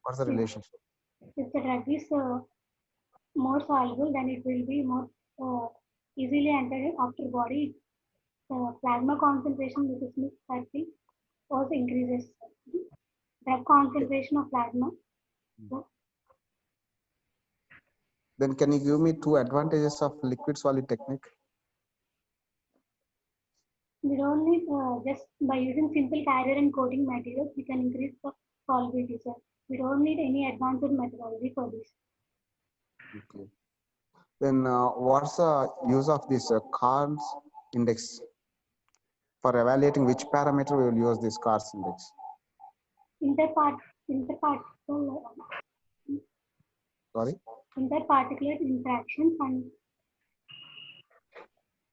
What's the If, relationship? if the drug is more soluble, then it will be more easily entered after body. Plasma concentration with the Smith therapy also increases. Drug concentration of plasma. Then can you give me two advantages of liquid solid technique? We don't need just by using simple carrier and coating materials, we can increase the solubility, sir. We don't need any advanced methodology for this. Okay. Then what's the use of this CARS index for evaluating which parameter we will use this CARS index? Interparticle Sorry? interparticulate interactions and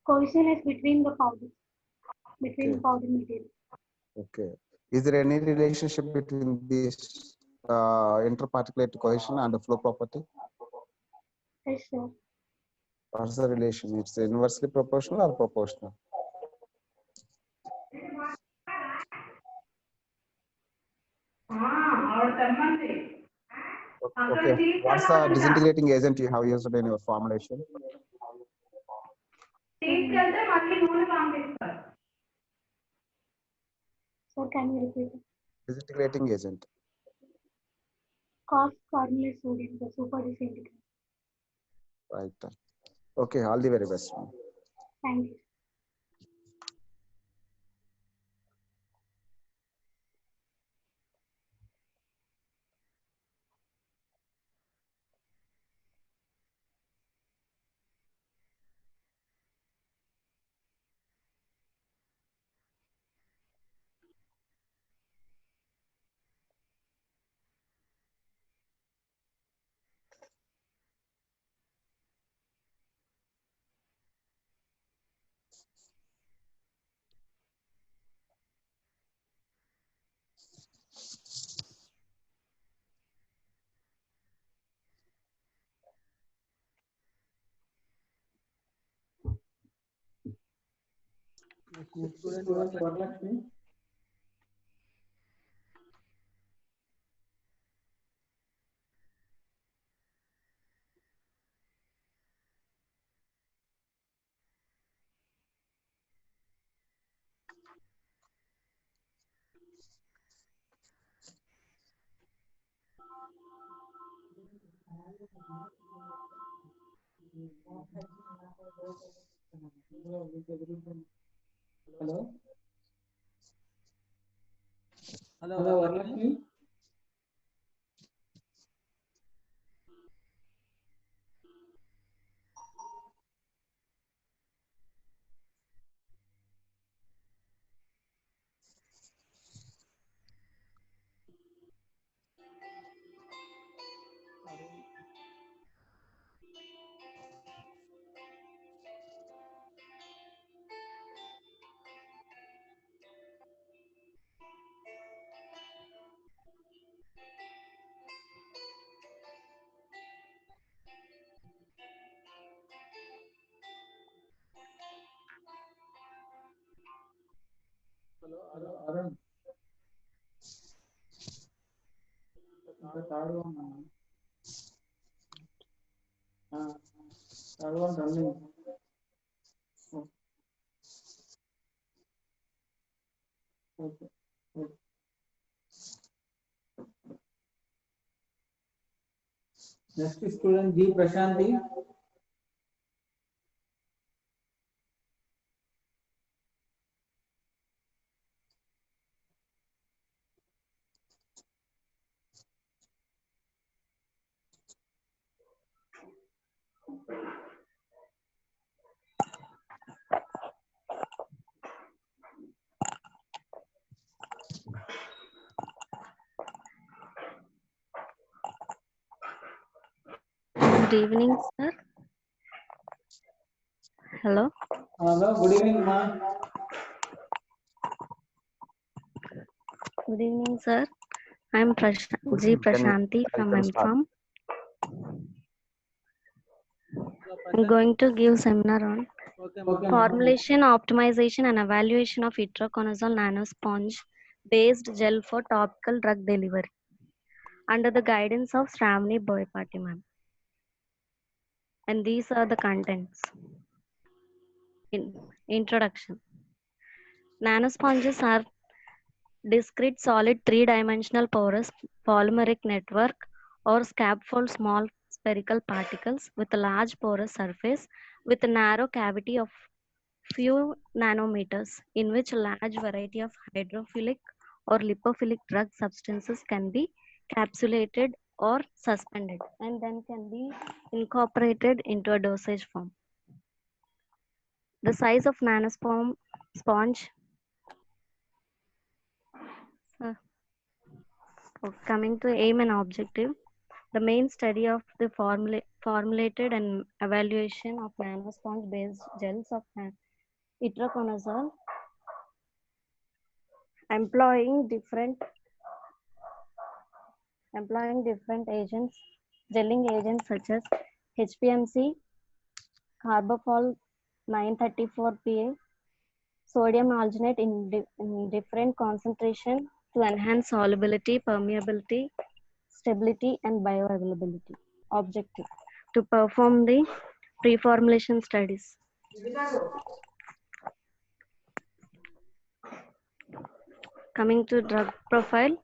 cohesiveness between the powders, between Okay. the powder material. Okay. Is there any relationship between this interparticulate cohesion and the flow property? Yes, sir. What's the relation? It's inversely proportional or proportional? Okay. What's the disintegrating agent you have used in your formulation? Sir, can you repeat it? Disintegrating agent. Cost carbonate sodium, the super disintegrate. Right. Okay. All the very best. Thank you. Next student Varalakshmi. Hello. Hello, Hello, Varalakshmi. Varalakshmi. Hello, Arun. The third one. Third one running. Okay. Next student G Prashanti. Good evening, sir. Hello. Hello, good evening, ma. Good evening, sir. I'm Good G. evening. Prashanti You from can start. MFARM. I'm going to give seminar on Okay, ma. formulation, optimization, and evaluation of itraconazole nanosponge based gel for topical drug delivery under the guidance of Shravani Boyapati ma'am. And these are the contents. Introduction. Nanosponges are discrete solid three-dimensional porous polymeric network or scaffold small spherical particles with a large porous surface with a narrow cavity of few nanometers in which a large variety of hydrophilic or lipophilic drug substances can be capsulated or suspended and then can be incorporated into a dosage form. The size of nanosponge. Coming to aim and objective, the main study of the formulated and evaluation of nanosponge based gels of itraconazole employing different agents, gelling agents such as HPMC, carbopol 934 Pa, sodium alginate in different concentration to enhance solubility, permeability, stability, and bioavailability. Objective: to perform the pre-formulation studies. Coming to drug profile,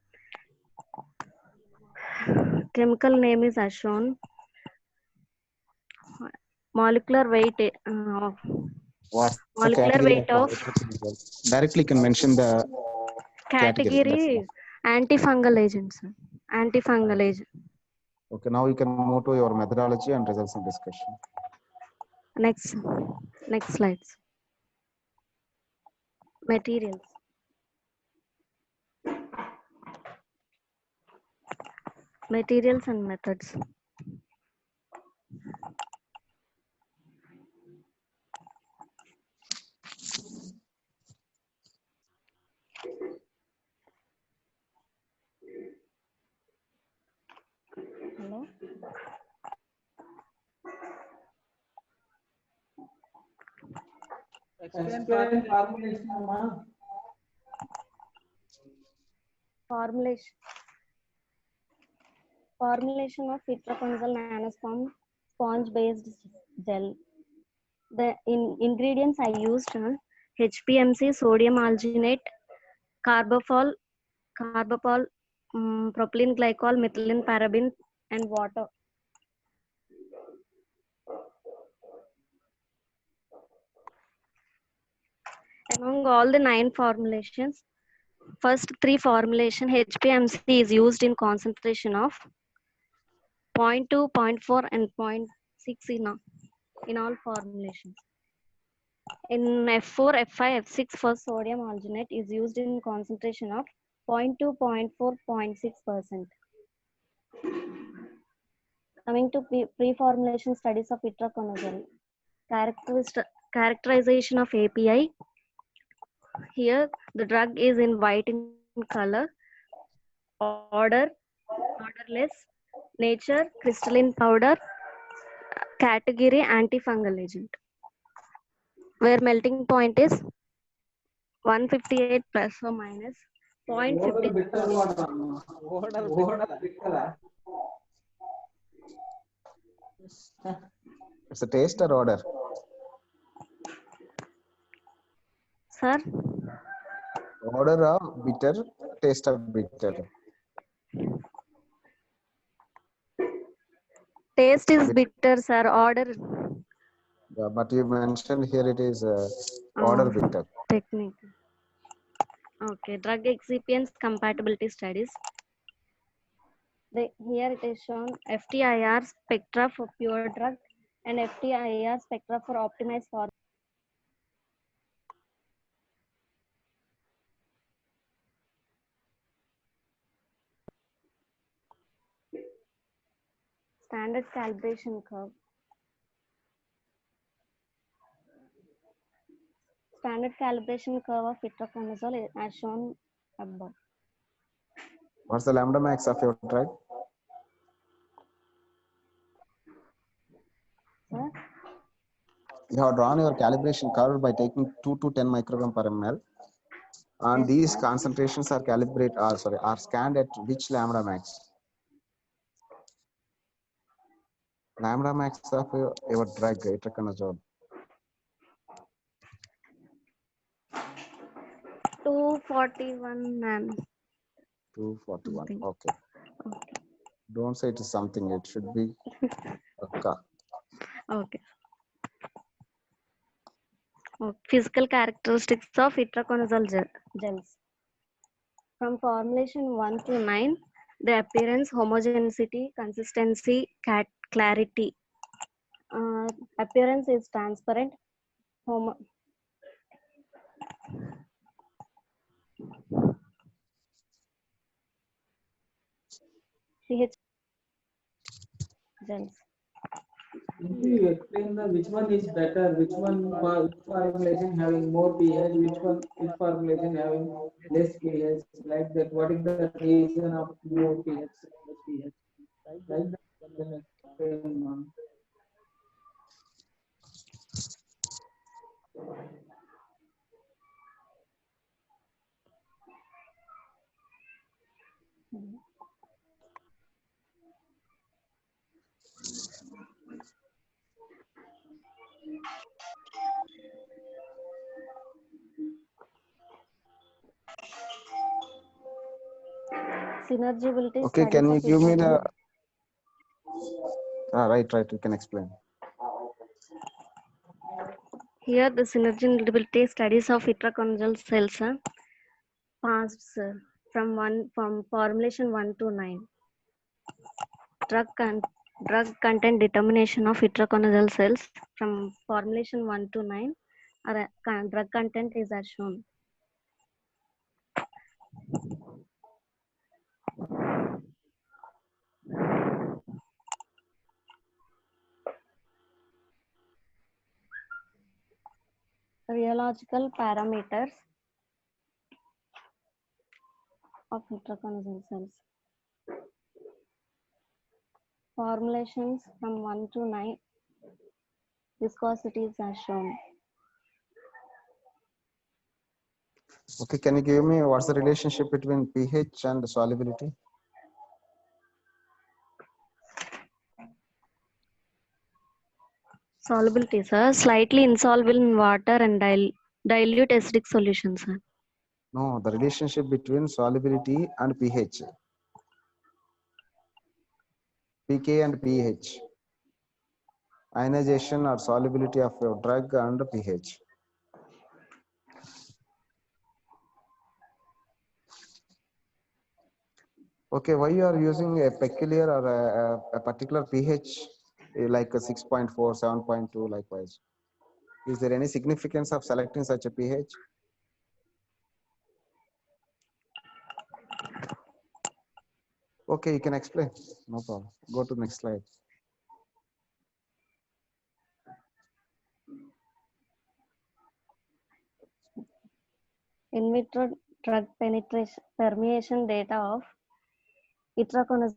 chemical name is as shown. Molecular weight What's the molecular category weight of of itraconazole? Directly you can mention the category. That's category antifungal agents. Antifungal agent. okay. Now you can move to your methodology and results and discussion. Next slides. Materials. Materials and methods. Hello. Explain formulation, ma. Formulation of itraconazole nanosponge based gel. The ingredients I used are HPMC, sodium alginate, carbopol, propylene glycol, methylene paraben, and water. Among all the 9 formulations, first 3 formulation HPMC is used in concentration of 0.2, 0.4, and 0.6 in all formulations. In F4, F5, F6 for sodium alginate is used in concentration of 0.2, 0.4, 0.6%. Coming to pre-formulation studies of itraconazole. Characterization of API. Here, the drug is in white in color, orderless, nature, crystalline powder, category, antifungal agent, where melting point is 158 plus or minus 0.50. It's a taste or order? Sir? Order of bitter, taste of bitter. Taste is bitter, sir. Order Yeah, but you mentioned here it is order bitter. technique. Okay, drug excipients compatibility studies. Here it is shown FTIR spectra for pure drug and FTIR spectra for optimized for standard calibration curve. Standard calibration curve of itraconazole as shown above. What's the lambda max of your drug? Sir? You have drawn your calibration curve by taking 2 to 10 microgram per ml. And Yes, these sir. concentrations are are scanned at which lambda max? Lambda max of your drug, itraconazole. 241 nan. 241. Something. Okay. Okay. Don't say it is something. It should be okay. Okay. Physical characteristics of itraconazole gels. From formulation 1 to 9, the appearance, homogeneity, consistency, clarity. Appearance is transparent. CH gels. You explain which one is better, which formulation having more pH, which formulation having less pH, like that. What is the reason of more pH, less pH? Like that, you can explain, ma'am. Synergability Okay, studies can you of give me the itraconazole. right, you can explain. Here the synergability studies of itraconazole cells are passed, sir, from formulation 1 to 9. Drug content determination of itraconazole cells from formulation 1 to 9. Drug content is as shown. Rheological parameters of itraconazole cells. Formulations from 1 to 9. Viscosities are shown. Okay, can you give me what's the relationship between pH and solubility? Solubility, sir. Slightly insoluble in water and dilute acidic solution, sir. No, the relationship between solubility and pH. pK and pH. Ionization or solubility of your drug and pH. Okay, why you are using a peculiar or a particular pH like a 6.4, 7.2 likewise? Is there any significance of selecting such a pH? Okay, you can explain. No problem. Go to the next slide. In vitro drug permeation data of itraconazole.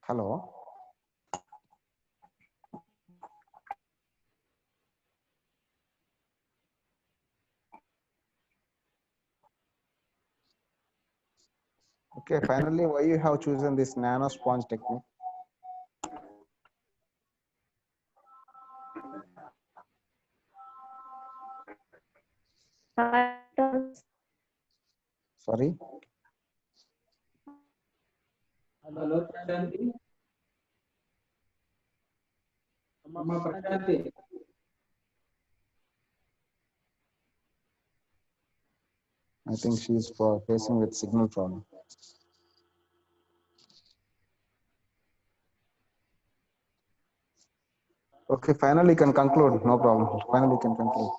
Hello. Okay, finally, why you have chosen this nano sponge technique? Sorry. Hello, Prashanti. Amma Prashanti. I think she's facing with signal problem. Okay, finally can conclude. No problem. Finally can conclude.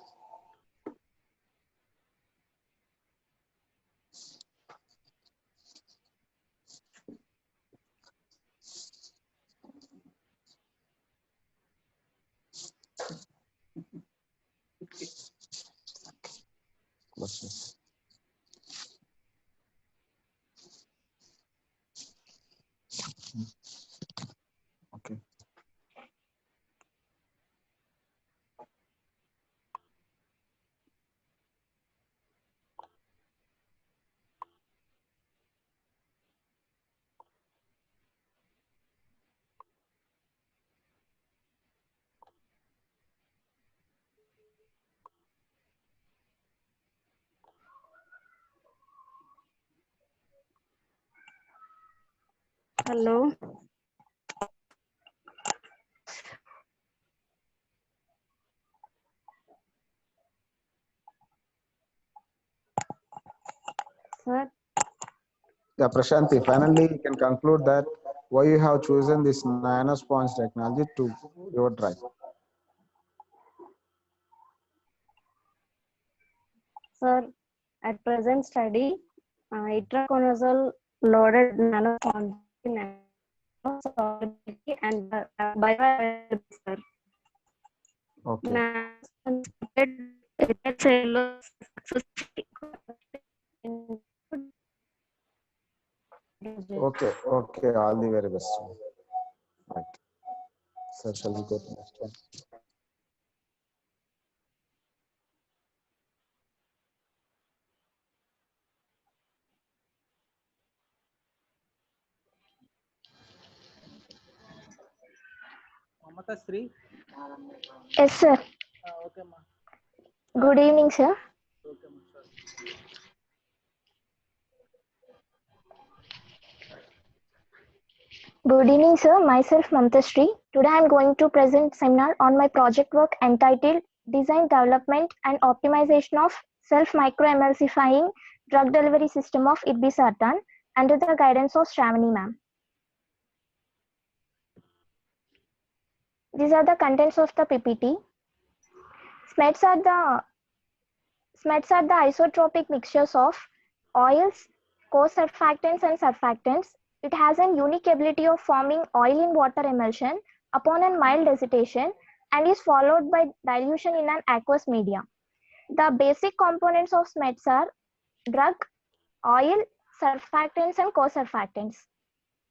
Okay. Hello. Sir, Yeah, Prashanti, finally you can conclude that why you have chosen this nano sponge technology to your drive. sir, at present study, itraconazole loaded nanosponge solubility and bioavailability, sir. Okay. Okay. Okay. All the very best. Right. Sir, shall we go to next one? Mamata Sri. Yes, sir. Okay, ma. Good evening, sir. Okay, ma. Sure. Good evening, sir. Myself, Mamta Sri. Today, I am going to present seminar on my project work entitled Design, Development and Optimization of Self-Microemulsifying Drug Delivery System of Irbesartan under the guidance of Shravani ma'am. These are the contents of the PPT. SMEDs are the isotropic mixtures of oils, co-surfactants and surfactants. It has a unique ability of forming oil in water emulsion upon a mild agitation and is followed by dilution in an aqueous media. The basic components of SMEDs are drug, oil, surfactants and co-surfactants.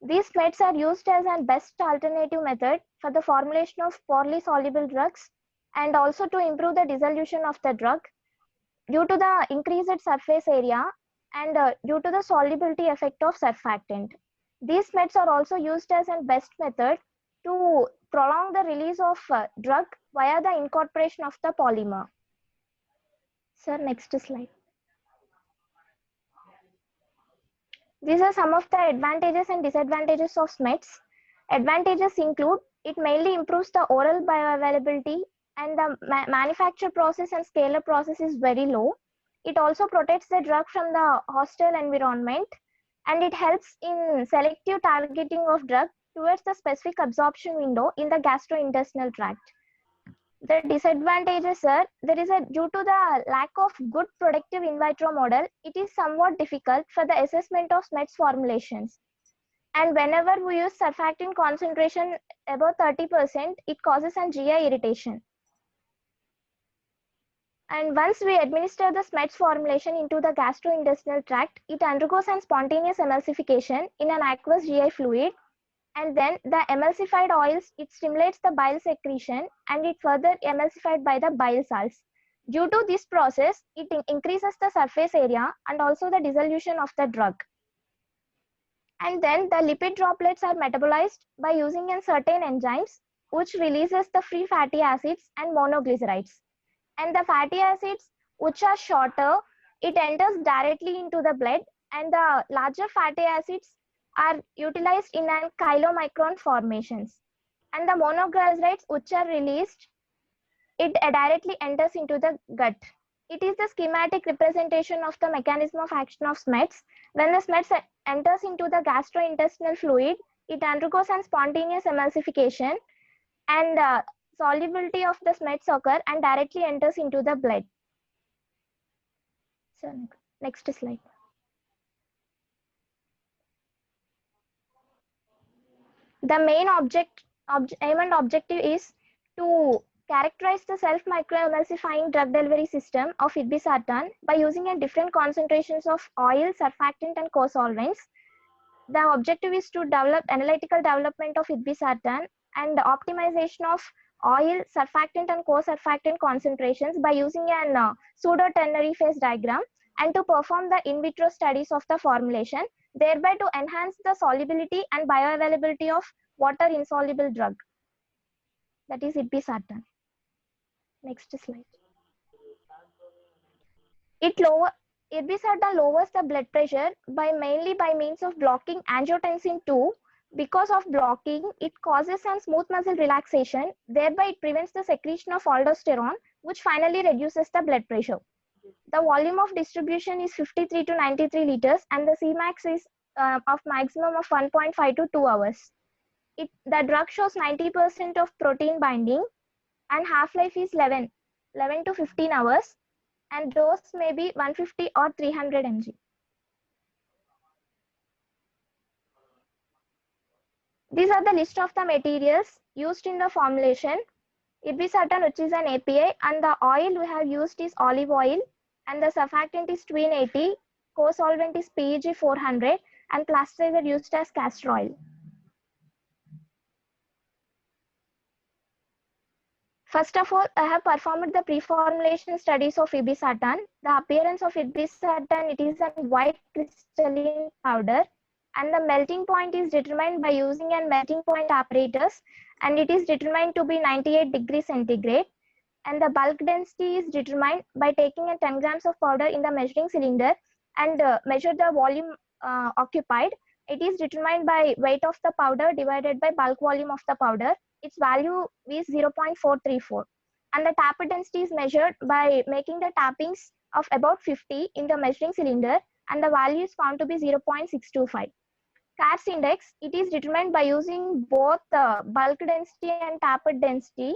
These SMEDs are used as a best alternative method for the formulation of poorly soluble drugs and also to improve the dissolution of the drug due to the increased surface area and due to the solubility effect of surfactant. These SMEDs are also used as a best method to prolong the release of drug via the incorporation of the polymer. Sir, next slide. These are some of the advantages and disadvantages of SMEDs. Advantages include it mainly improves the oral bioavailability and the manufacture process and scale-up process is very low. It also protects the drug from the hostile environment and it helps in selective targeting of drug towards the specific absorption window in the gastrointestinal tract. The disadvantages are due to the lack of good productive in vitro model, it is somewhat difficult for the assessment of SMEDs formulations. And whenever we use surfactant concentration above 30%, it causes an GI irritation. And once we administer the SMEDs formulation into the gastrointestinal tract, it undergoes a spontaneous emulsification in an aqueous GI fluid. And then the emulsified oils, it stimulates the bile secretion and it further emulsified by the bile salts. Due to this process, it increases the surface area and also the dissolution of the drug. And then the lipid droplets are metabolized by using in certain enzymes, which releases the free fatty acids and monoglycerides. And the fatty acids, which are shorter, it enters directly into the blood, and the larger fatty acids are utilized in an chylomicron formations. And the monoglycerides, which are released, it directly enters into the gut. It is the schematic representation of the mechanism of action of SMETs. When the SMETs enters into the gastrointestinal fluid, it undergoes a spontaneous emulsification, and solubility of the SMETs occur and directly enters into the blood. So next slide. The main aim and objective is to characterize the self-microemulsifying drug delivery system of irbesartan by using a different concentrations of oil, surfactant, and co-solvents. The objective is to develop analytical development of irbesartan and optimization of oil, surfactant, and co-surfactant concentrations by using an pseudo-ternary phase diagram, and to perform the in vitro studies of the formulation, thereby to enhance the solubility and bioavailability of water-insoluble drug, that is irbesartan. Next slide. Irbesartan lowers the blood pressure mainly by means of blocking angiotensin II. Because of blocking, it causes some smooth muscle relaxation, thereby it prevents the secretion of aldosterone, which finally reduces the blood pressure. The volume of distribution is 53 to 93 liters, and the Cmax is of maximum of 1.5 to 2 hours. The drug shows 90% of protein binding, and half-life is 11 to 15 hours, and dose may be 150 or 300 mg. These are the list of the materials used in the formulation. Irbesartan, which is an API, and the oil we have used is olive oil, and the surfactant is twin 80, co-solvent is PEG 400, and plasticizer used as castor oil. First of all, I have performed the pre-formulation studies of irbesartan. The appearance of irbesartan, it is a white crystalline powder, and the melting point is determined by using a melting point apparatus, and it is determined to be 98 degrees centigrade. And the bulk density is determined by taking a 10 grams of powder in the measuring cylinder and measure the volume occupied. It is determined by weight of the powder divided by bulk volume of the powder. Its value is 0.434. And the tap density is measured by making the tappings of about 50 in the measuring cylinder, and the value is found to be 0.625. CARS index, it is determined by using both bulk density and tap density.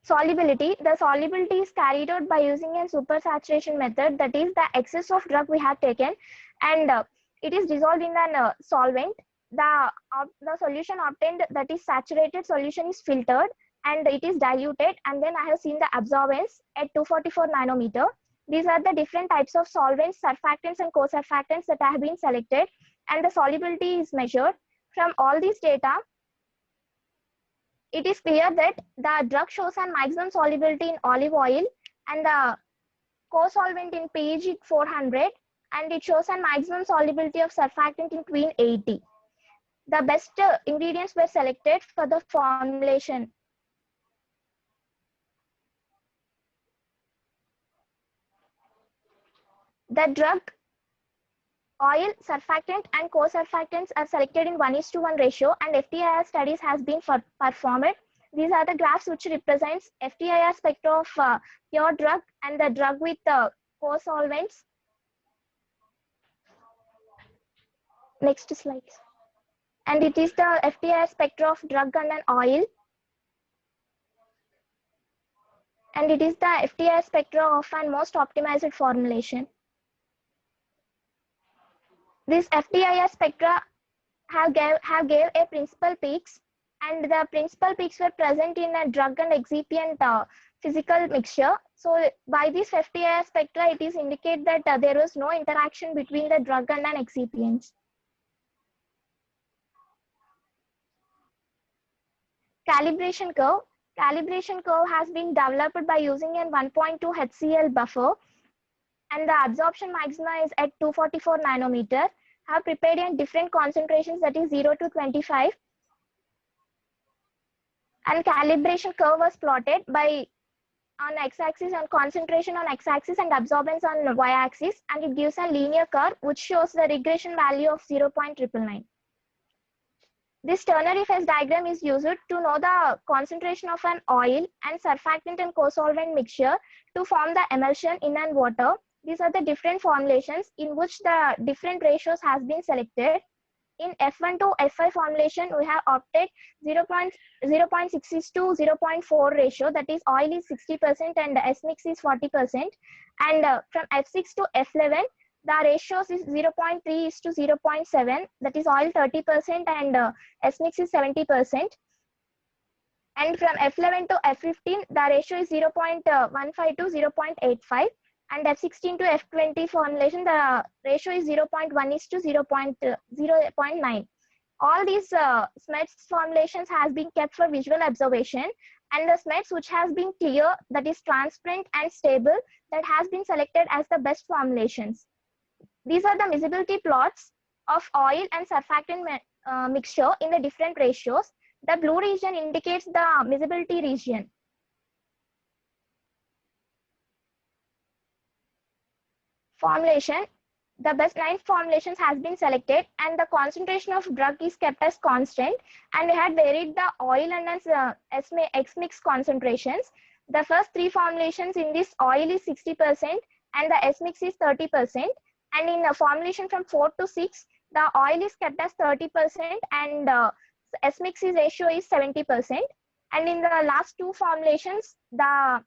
Solubility, the solubility is carried out by using a supersaturation method, that is the excess of drug we have taken, and it is dissolved in a solvent. The solution obtained, that is saturated solution, is filtered and it is diluted, and then I have seen the absorbance at 244 nanometer. These are the different types of solvents, surfactants, and co-surfactants that have been selected, and the solubility is measured. From all these data, it is clear that the drug shows a maximum solubility in olive oil and the co-solvent in PEG 400, and it shows a maximum solubility of surfactant in twin 80. The best ingredients were selected for the formulation. The drug, oil, surfactant, and co-surfactants are selected in 1:1 ratio, and FTIR studies has been performed. These are the graphs which represents FTIR spectra of pure drug and the drug with co-solvents. Next slide. And it is the FTIR spectra of drug and an oil. And it is the FTIR spectra of an most optimized formulation. This FTIR spectra have gave a principal peaks, and the principal peaks were present in a drug and excipient physical mixture. So by this FTIR spectra, it is indicate that there was no interaction between the drug and an excipient. Calibration curve. Calibration curve has been developed by using a 1.2 HCl buffer. and the absorption maxima is at 244 nanometer, have prepared in different concentrations, that is 0 to 25, and calibration curve was plotted by on x-axis and concentration on x-axis and absorbance on y-axis, and it gives a linear curve which shows the regression value of 0.999. This ternary phase diagram is used to know the concentration of an oil and surfactant and co-solvent mixture to form the emulsion in an water. These are the different formulations in which the different ratios has been selected. In F1 to F5 formulation, we have opted 0.6 is to 0.4 ratio, that is oil is 60% and S mix is 40%. And from F6 to F11, the ratios is 0.3 is to 0.7, that is oil 30% and S mix is 70%. And from F11 to F15, the ratio is 0.15 to 0.85. And F16 to F20 formulation, the ratio is 0.1 is to 0.9. All these SMETS formulations has been kept for visual observation, and the SMETS which has been clear, that is transparent and stable, that has been selected as the best formulations. These are the miscibility plots of oil and surfactant mixture in the different ratios. The blue region indicates the miscibility region. Formulation, the best 9 formulations has been selected, and the concentration of drug is kept as constant, and we had varied the oil and X mix concentrations. The first 3 formulations in this, oil is 60% and the S mix is 30%, and in the formulation from 4 to 6, the oil is kept as 30% and S mix ratio is 70%, and in the last 2 formulations, the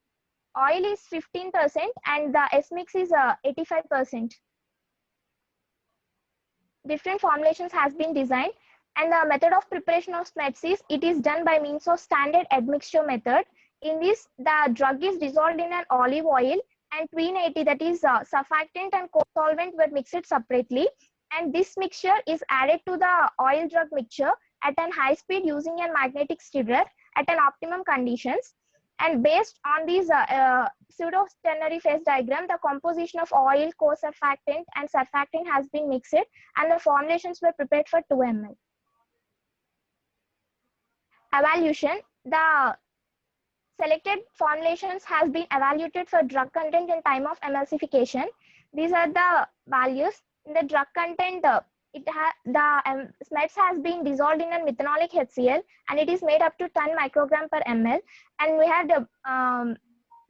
oil is 15% and the S mix is 85%. Different formulations has been designed, and the method of preparation of SMETS is, it is done by means of standard admixture method. In this, the drug is dissolved in an olive oil and 280, that is surfactant and co-solvent were mixed separately, and this mixture is added to the oil drug mixture at an high speed using a magnetic stirrer at an optimum conditions. And based on these pseudo ternary phase diagram, the composition of oil, co-surfactant and surfactant has been mixed, and the formulations were prepared for 2 ml. Evaluation, the selected formulations has been evaluated for drug content and time of emulsification. These are the values. In the drug content, the SMETS has been dissolved in a methanolic HCl, and it is made up to 10 microgram per ml, and we had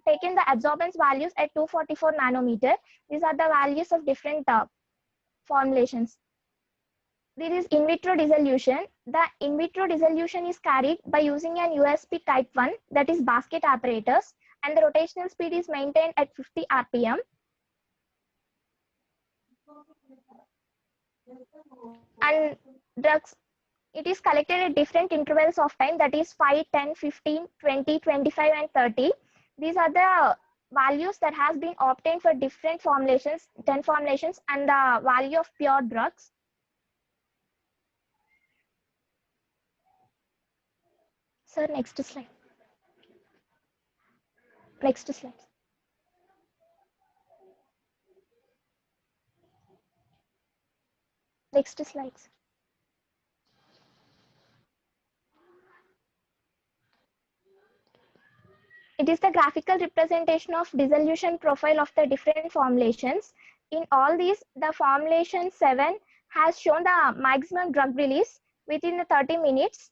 taken the absorbance values at 244 nanometer. These are the values of different formulations. This is in vitro dissolution. The in vitro dissolution is carried by using an USP type 1, that is basket apparatus, and the rotational speed is maintained at 50 rpm. And drugs, it is collected at different intervals of time, that is 5, 10, 15, 20, 25 and 30. These are the values that has been obtained for different formulations, 10 formulations, and the value of pure drugs. Sir, next slide. Next slide. Next slides. It is the graphical representation of dissolution profile of the different formulations. In all these, the formulation 7 has shown the maximum drug release within the 30 minutes,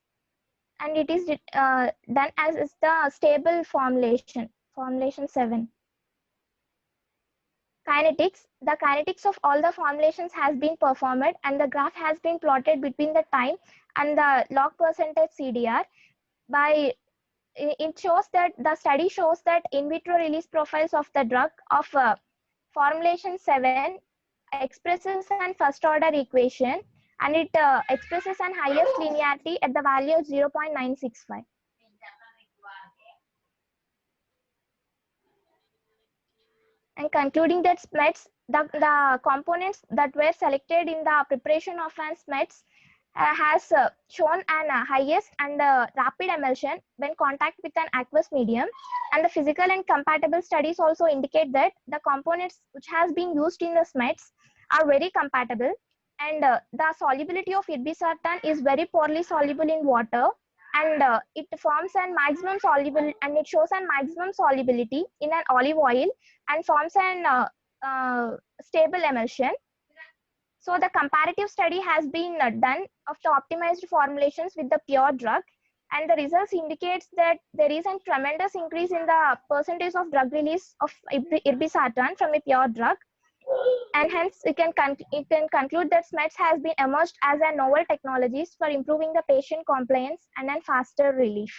and it is done as the stable formulation, formulation 7. Kinetics, the kinetics of all the formulations has been performed, and the graph has been plotted between the time and the log percentage CDR. By it shows that the study shows that in vitro release profiles of the drug of formulation 7 expresses an first order equation, and it expresses an highest linearity at the value of 0.965. And concluding that SMETS, the components that were selected in the preparation of an SMETS has shown an highest and rapid emulsion when contact with an aqueous medium, and the physical and compatible studies also indicate that the components which has been used in the SMETs are very compatible, and the solubility of irbesartan is very poorly soluble in water, and it forms an maximum soluble, and it shows an maximum solubility in an olive oil and forms an stable emulsion. So the comparative study has been done of the optimized formulations with the pure drug, and the results indicates that there is a tremendous increase in the percentage of drug release of irbesartan from a pure drug, and hence it can conclude that SMETS has been emerged as a novel technologies for improving the patient compliance and then faster relief.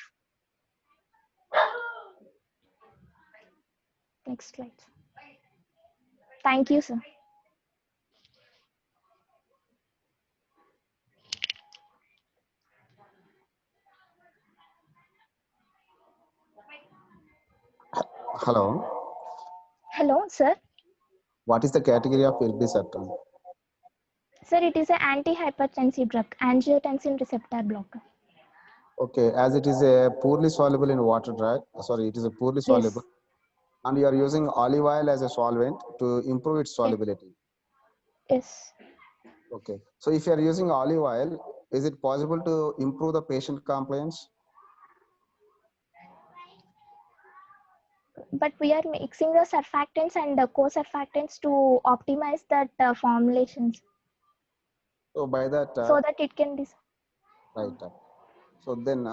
Next slide. Thank you, sir. Hello. Hello, sir. What is the category of irbesartan? Sir, it is an antihypertensive drug, angiotensin receptor blocker. Okay, as it is a poorly soluble in water drug, sorry, it is a poorly soluble, and you are using olive oil as a solvent to improve its solubility. Yes. Okay, so if you are using olive oil, is it possible to improve the patient compliance? But we are mixing the surfactants and the co-surfactants to optimize that formulations, So by that, so that it can be. right. So then,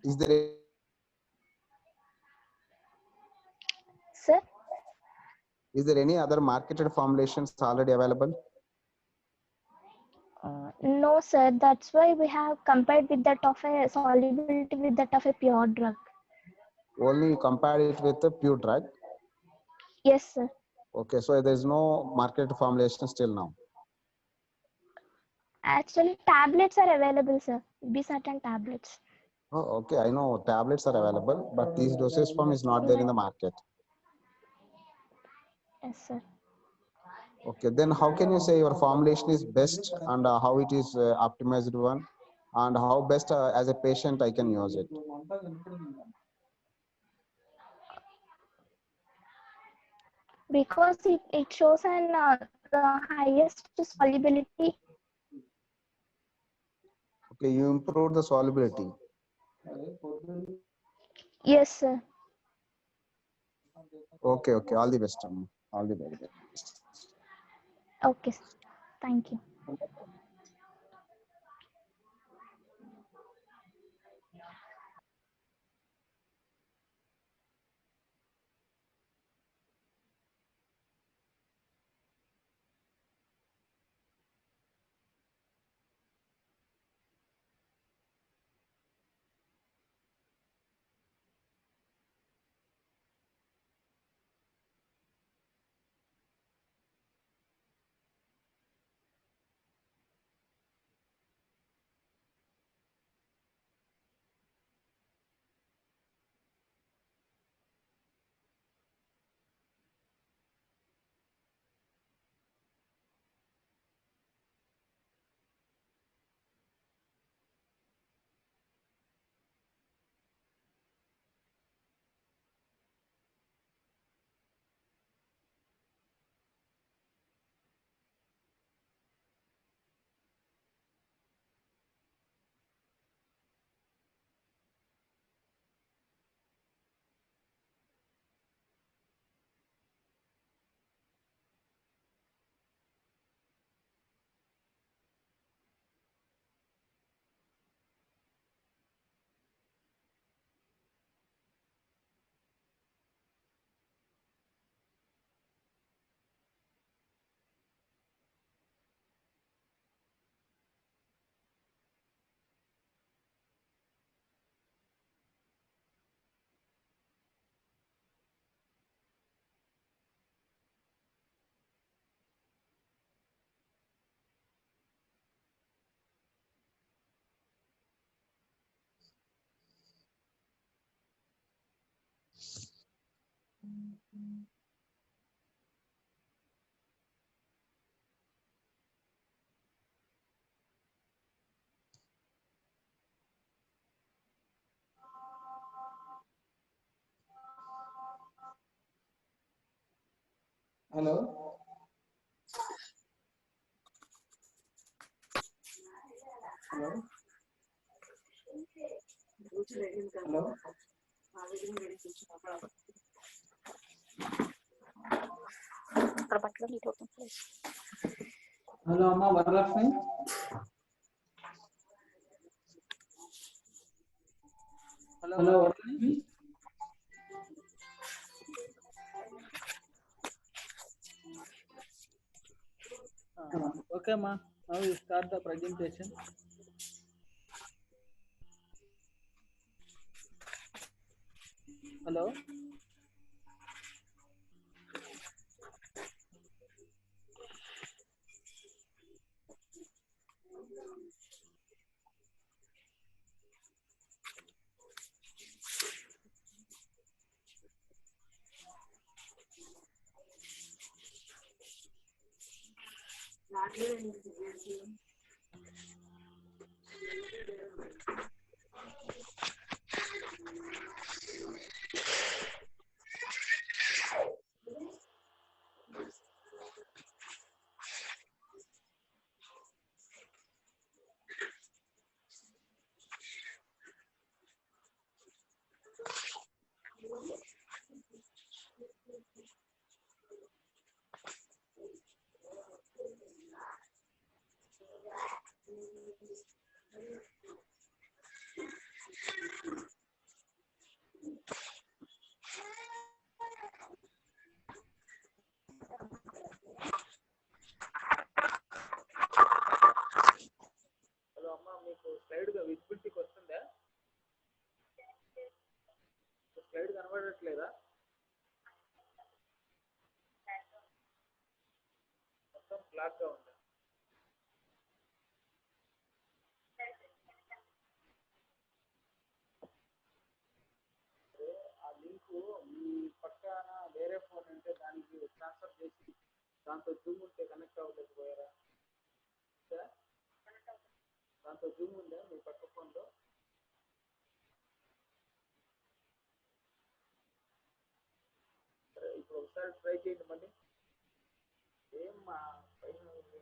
is there Sir, any other marketed formulations already available? no, sir. That's why we have compared with that of a solubility with that of a pure drug. Only you compared it with the pure drug. Yes, sir. Okay, so there is no marketed formulation still now. Actually, tablets are available, sir. Be certain tablets. Oh, okay, I know tablets are available, but this dosage form is not there in the market. Yes, sir. Okay, then how can you say your formulation is best, and how it is optimized one, and how best as a patient I can use it? Because it shows an the highest solubility. Okay, you improve the solubility. Yes, sir. Okay, okay, all the best. All the very best. Okay, sir. Thank you. Hello. Hello. Hello. Hello, Amma Varalakshmi. Hello. Hello, Varalakshmi. Okay, ma. Now we start the presentation. Hello. Hello అమ్మ, మీకు slide విజిబిలిటీకి వస్తుందా? Slide కనబడట్లేదా? మొత్తం black గా ఉంది. ఆ link మీ పక్కన వేరే phone ఉంటే దానికి ట్రాన్స్ఫర్ చేసి దాంతో జూమ్ ఉంటే కనెక్ట్ అవ్వలేకపోయారా? దాంతో జూమ్ ఉందా మీ పక్క ఫోన్లో? సరే, ఇప్పుడు ఒకసారి ట్రై చేయండి మళ్ళీ. ఏం మా పైన ఉంది.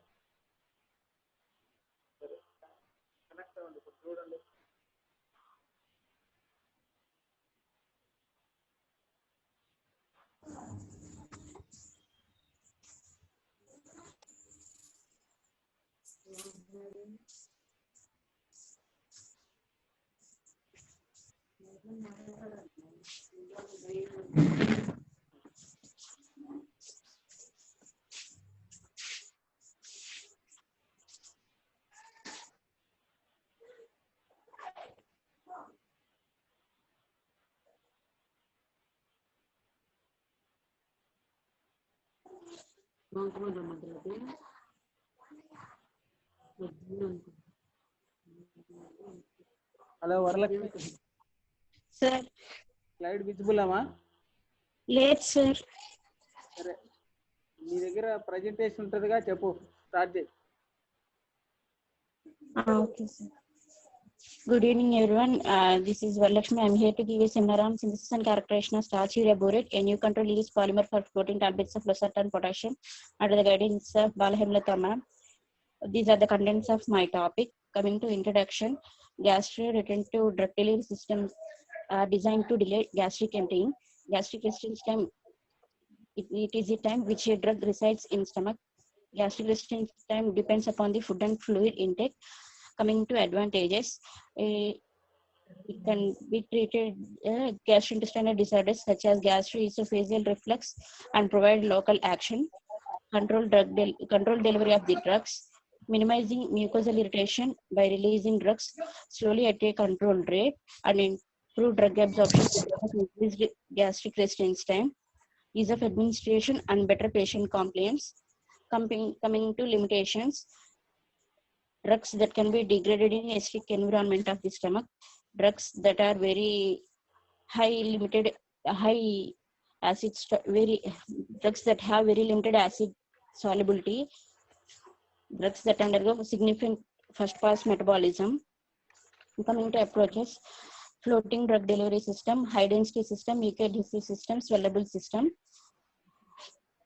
సరే, కనెక్ట్ అవ్వండి. ఇప్పుడు చూడండి. Hello Varalakshmi sir. Slide visible అమ్మా? లేదు సార్. సరే, మీ దగ్గర ప్రజెంటేషన్ ఉంటుందిగా, చెప్పు. స్టార్ట్ చేయి. Okay, sir. Good evening, everyone. This is Varalakshmi. I'm here to give a seminar on synthesis and characterization of starch-urea borate, a new control-release polymer for floating tablets of losartan potassium under the guidance of Balahemlata ma'am. These are the contents of my topic. Coming to introduction, gastro-retentive drug delivery systems are designed to delay gastric emptying. Gastric resistance time, it is the time which a drug resides in stomach. Gastric resistance time depends upon the food and fluid intake. Coming to advantages, it can be treated gastrointestinal disorders such as gastroesophageal reflux and provide local action. Control delivery of the drugs, minimizing mucosal irritation by releasing drugs slowly at a controlled rate, and improve drug absorption, increased gastric resistance time, ease of administration, and better patient compliance. Coming to limitations, drugs that can be degraded in acidic environment of the stomach, drugs that are very high acid, drugs that have very limited acid solubility, drugs that undergo significant first pass metabolism. Coming to approaches, floating drug delivery system, high density system, EKDC system, swellable system.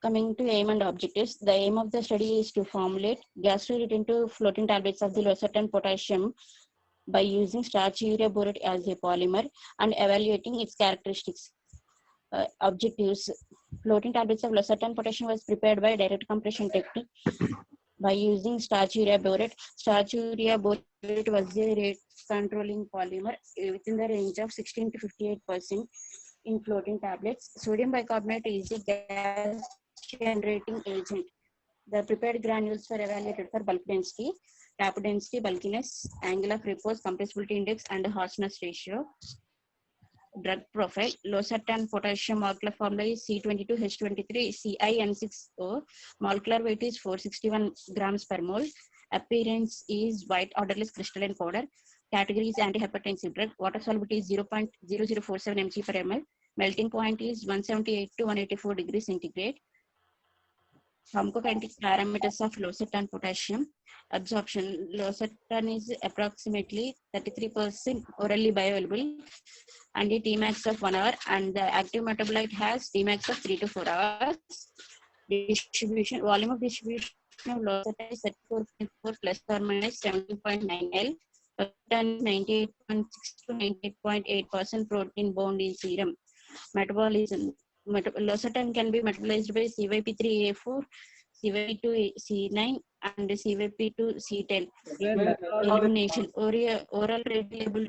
Coming to aim and objectives, the aim of the study is to formulate gas-free into floating tablets of the losartan potassium by using starch urea borate as a polymer and evaluating its characteristics. Objectives: floating tablets of losartan potassium was prepared by direct compression technique by using starch urea borate. Starch urea borate was a rate controlling polymer within the range of 16 to 58% in floating tablets. Sodium bicarbonate is a gas generating agent. The prepared granules were evaluated for bulk density, tap density, bulkiness, angle of repose, compressibility index, and harshness ratio. Drug profile: losartan potassium molecular formula is C22H23 CIN6O. Molecular weight is 461 grams per mole. Appearance is white odorless crystalline powder. Category is antihypertensive drug. Water solubility is 0.0047 mg per ml. Melting point is 178 to 184 degrees centigrade. Pharmacokinetic parameters of losartan potassium. Absorption: losartan is approximately 33% orally bioavailable and a Tmax of 1 hour, and the active metabolite has Tmax of 3 to 4 hours. Distribution: volume of distribution of losartan is 34.4 plus or minus 17.9 L. Losartan is 98.6 to 98.8% protein bound in serum. Metabolism: losartan can be metabolized by CYP3A4, CYP2C9, and CYP2C10. Elimination: oral label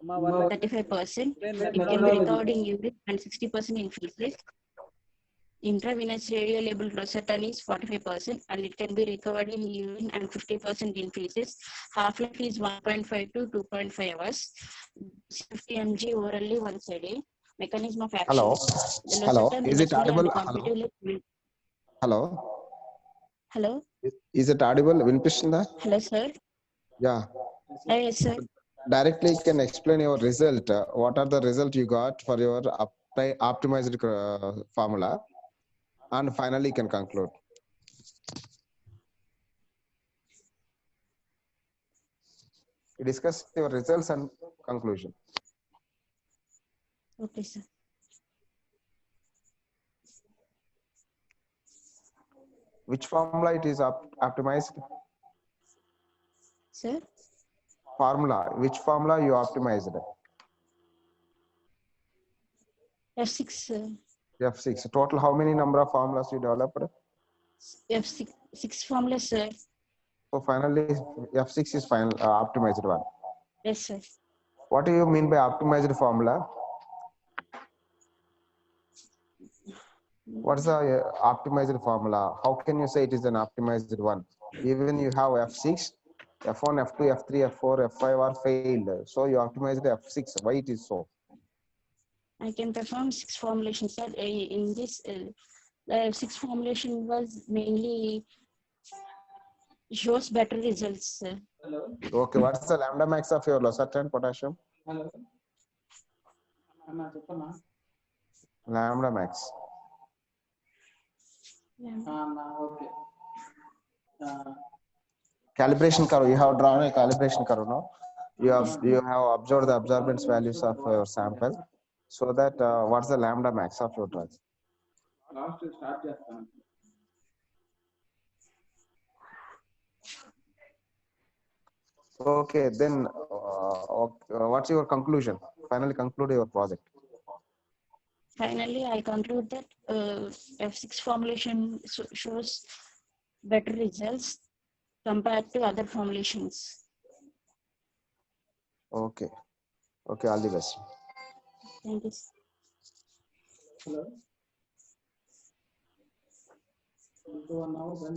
35%. It can be recovered in urine and 60% in feces. Intravenous radio-labeled losartan is 45%, and it can be recovered in urine and 50% in feces. Half-life is 1.5 to 2.5 hours. 50 mg orally once a day. Mechanism of action: Hello. the Hello. losartan Is it relatively and audible? competitively. Hello. Hello. Is it audible? Vinpishinda? Hello, sir. Yeah. Yes, sir. Directly you can explain your result. What are the result you got for your optimized formula, and finally you can conclude. You discuss your results and conclusion. Okay, sir. Which formula it is optimized? Sir? Formula. Which formula you optimized? F6, sir. F6. Total how many number of formulas you developed? F6 formulas, sir. So finally F6 is final optimized one. Yes, sir. What do you mean by optimized formula? What is the optimized formula? How can you say it is an optimized one? Even you have F6, F1, F2, F3, F4, F5 are failed. So you optimized F6. Why it is so? I can perform 6 formulations, sir. In this, the 6 formulation was mainly shows better results, sir. Hello. Okay, what's the lambda max of your losartan potassium? Hello. Lambda max. Okay. Calibration curve. You have drawn a calibration curve, no? You have observed the absorbance values of your sample, so that what's the lambda max of your drug? Last start చేస్తాను. Okay, then what's your conclusion? Finally conclude your project. Finally, I conclude that F6 formulation shows better results compared to other formulations. Okay. Okay, all the best. Thank you. Hello. Into 1 hour then.